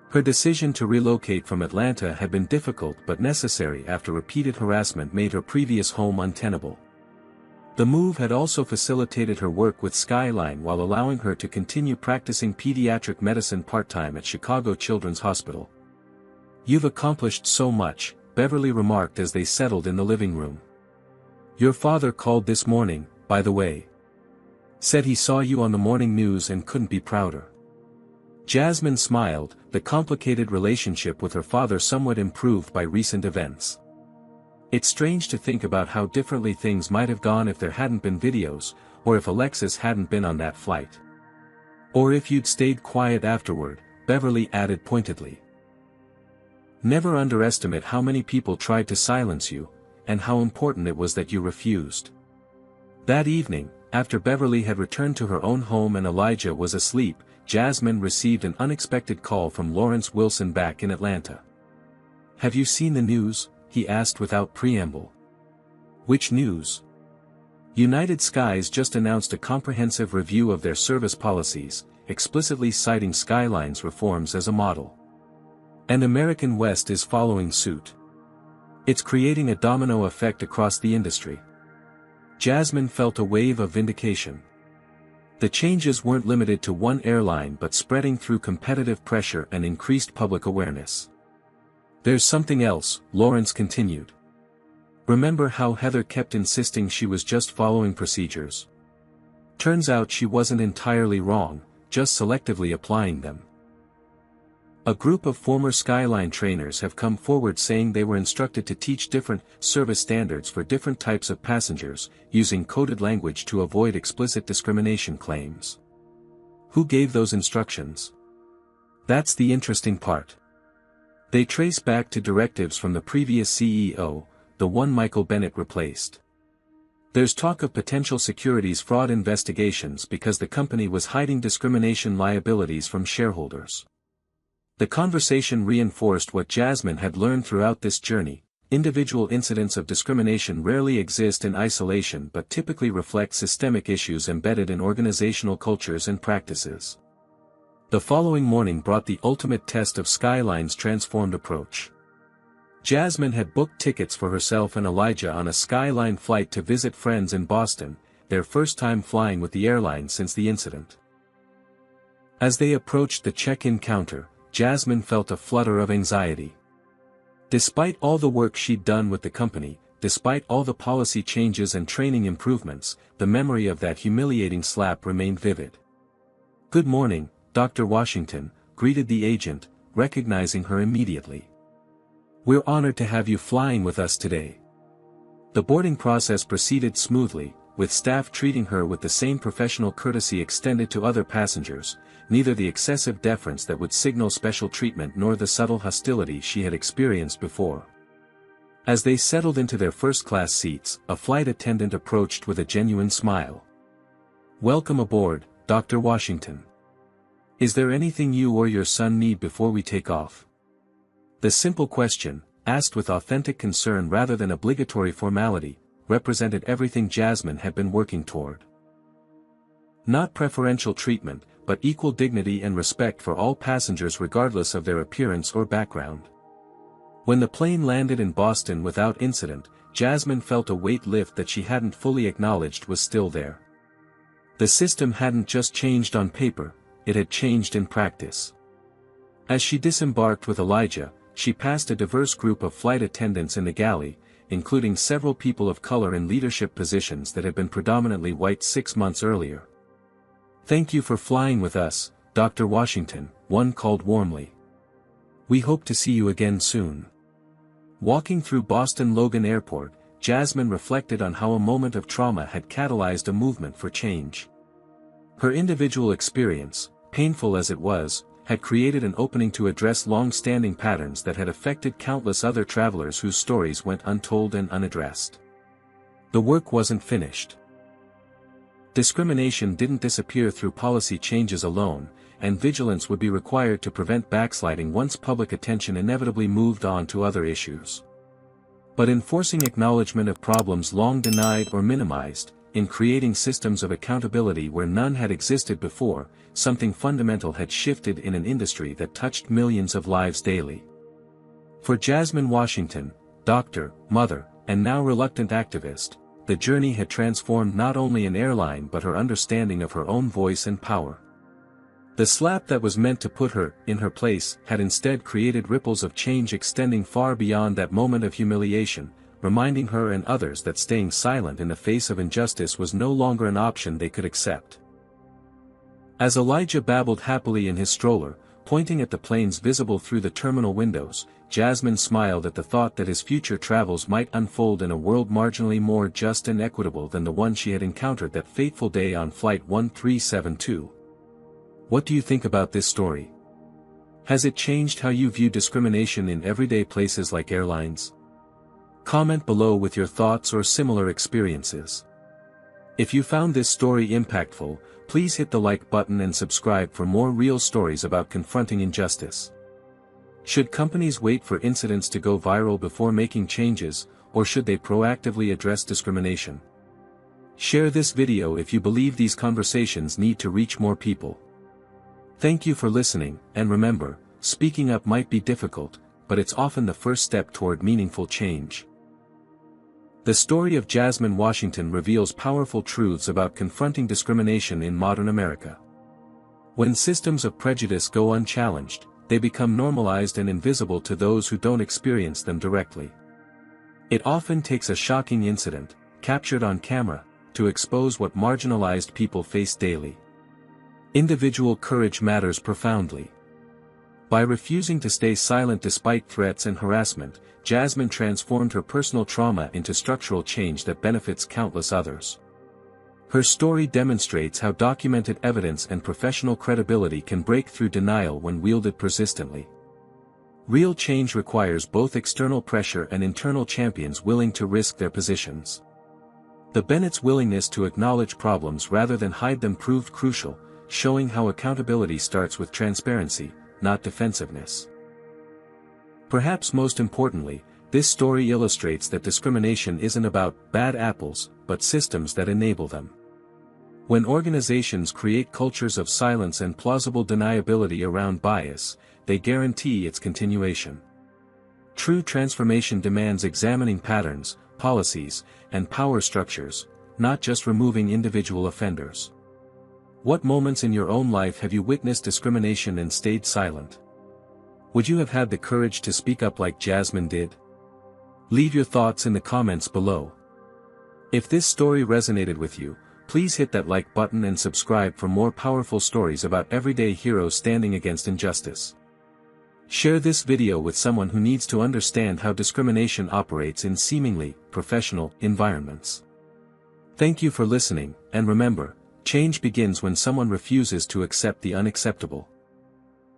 Her decision to relocate from Atlanta had been difficult but necessary after repeated harassment made her previous home untenable. The move had also facilitated her work with Skyline while allowing her to continue practicing pediatric medicine part-time at Chicago Children's Hospital. "You've accomplished so much," Beverly remarked as they settled in the living room. "Your father called this morning, by the way. Said he saw you on the morning news and couldn't be prouder." Jasmine smiled, the complicated relationship with her father somewhat improved by recent events. It's strange to think about how differently things might have gone if there hadn't been videos, or if Alexis hadn't been on that flight. "Or if you'd stayed quiet afterward," Beverly added pointedly. "Never underestimate how many people tried to silence you, and how important it was that you refused." That evening, after Beverly had returned to her own home and Elijah was asleep, Jasmine received an unexpected call from Lawrence Wilson back in Atlanta. "Have you seen the news?" he asked without preamble. "Which news?" "United Skies just announced a comprehensive review of their service policies, explicitly citing Skyline's reforms as a model. And American West is following suit. It's creating a domino effect across the industry." Jasmine felt a wave of vindication. The changes weren't limited to one airline but spreading through competitive pressure and increased public awareness. "There's something else," Lawrence continued. "Remember how Heather kept insisting she was just following procedures? Turns out she wasn't entirely wrong, just selectively applying them." A group of former Skyline trainers have come forward saying they were instructed to teach different service standards for different types of passengers, using coded language to avoid explicit discrimination claims. Who gave those instructions? That's the interesting part. They trace back to directives from the previous CEO, the one Michael Bennett replaced. There's talk of potential securities fraud investigations because the company was hiding discrimination liabilities from shareholders. The conversation reinforced what Jasmine had learned throughout this journey: individual incidents of discrimination rarely exist in isolation but typically reflect systemic issues embedded in organizational cultures and practices. The following morning brought the ultimate test of Skyline's transformed approach. Jasmine had booked tickets for herself and Elijah on a Skyline flight to visit friends in Boston, their first time flying with the airline since the incident. As they approached the check-in counter, Jasmine felt a flutter of anxiety. Despite all the work she'd done with the company, despite all the policy changes and training improvements, the memory of that humiliating slap remained vivid. "Good morning, Dr. Washington," greeted the agent, recognizing her immediately. "We're honored to have you flying with us today." The boarding process proceeded smoothly, with staff treating her with the same professional courtesy extended to other passengers, neither the excessive deference that would signal special treatment nor the subtle hostility she had experienced before. As they settled into their first-class seats, a flight attendant approached with a genuine smile. "Welcome aboard, Dr. Washington. Is there anything you or your son need before we take off?" The simple question, asked with authentic concern rather than obligatory formality, represented everything Jasmine had been working toward. Not preferential treatment, but equal dignity and respect for all passengers regardless of their appearance or background. When the plane landed in Boston without incident, Jasmine felt a weight lift that she hadn't fully acknowledged was still there. The system hadn't just changed on paper, it had changed in practice. As she disembarked with Elijah, she passed a diverse group of flight attendants in the galley, including several people of color in leadership positions that had been predominantly white 6 months earlier. "Thank you for flying with us, Dr. Washington," one called warmly. "We hope to see you again soon." Walking through Boston Logan Airport, Jasmine reflected on how a moment of trauma had catalyzed a movement for change. Her individual experience, painful as it was, had created an opening to address long-standing patterns that had affected countless other travelers whose stories went untold and unaddressed. The work wasn't finished. Discrimination didn't disappear through policy changes alone, and vigilance would be required to prevent backsliding once public attention inevitably moved on to other issues. But in forcing acknowledgement of problems long denied or minimized, in creating systems of accountability where none had existed before, something fundamental had shifted in an industry that touched millions of lives daily. For Jasmine Washington, doctor, mother, and now reluctant activist, the journey had transformed not only an airline but her understanding of her own voice and power. The slap that was meant to put her in her place had instead created ripples of change extending far beyond that moment of humiliation, reminding her and others that staying silent in the face of injustice was no longer an option they could accept. As Elijah babbled happily in his stroller, pointing at the planes visible through the terminal windows, Jasmine smiled at the thought that his future travels might unfold in a world marginally more just and equitable than the one she had encountered that fateful day on Flight 1372. What do you think about this story? Has it changed how you view discrimination in everyday places like airlines? Comment below with your thoughts or similar experiences. If you found this story impactful, please hit the like button and subscribe for more real stories about confronting injustice. Should companies wait for incidents to go viral before making changes, or should they proactively address discrimination? Share this video if you believe these conversations need to reach more people. Thank you for listening, and remember, speaking up might be difficult, but it's often the first step toward meaningful change. The story of Jasmine Washington reveals powerful truths about confronting discrimination in modern America. When systems of prejudice go unchallenged, they become normalized and invisible to those who don't experience them directly. It often takes a shocking incident, captured on camera, to expose what marginalized people face daily. Individual courage matters profoundly. By refusing to stay silent despite threats and harassment, Jasmine transformed her personal trauma into structural change that benefits countless others. Her story demonstrates how documented evidence and professional credibility can break through denial when wielded persistently. Real change requires both external pressure and internal champions willing to risk their positions. The Bennett's willingness to acknowledge problems rather than hide them proved crucial, showing how accountability starts with transparency, not defensiveness. Perhaps most importantly, this story illustrates that discrimination isn't about bad apples, but systems that enable them. When organizations create cultures of silence and plausible deniability around bias, they guarantee its continuation. True transformation demands examining patterns, policies, and power structures, not just removing individual offenders. What moments in your own life have you witnessed discrimination and stayed silent? Would you have had the courage to speak up like Jasmine did? Leave your thoughts in the comments below. If this story resonated with you, please hit that like button and subscribe for more powerful stories about everyday heroes standing against injustice. Share this video with someone who needs to understand how discrimination operates in seemingly professional environments. Thank you for listening, and remember, change begins when someone refuses to accept the unacceptable.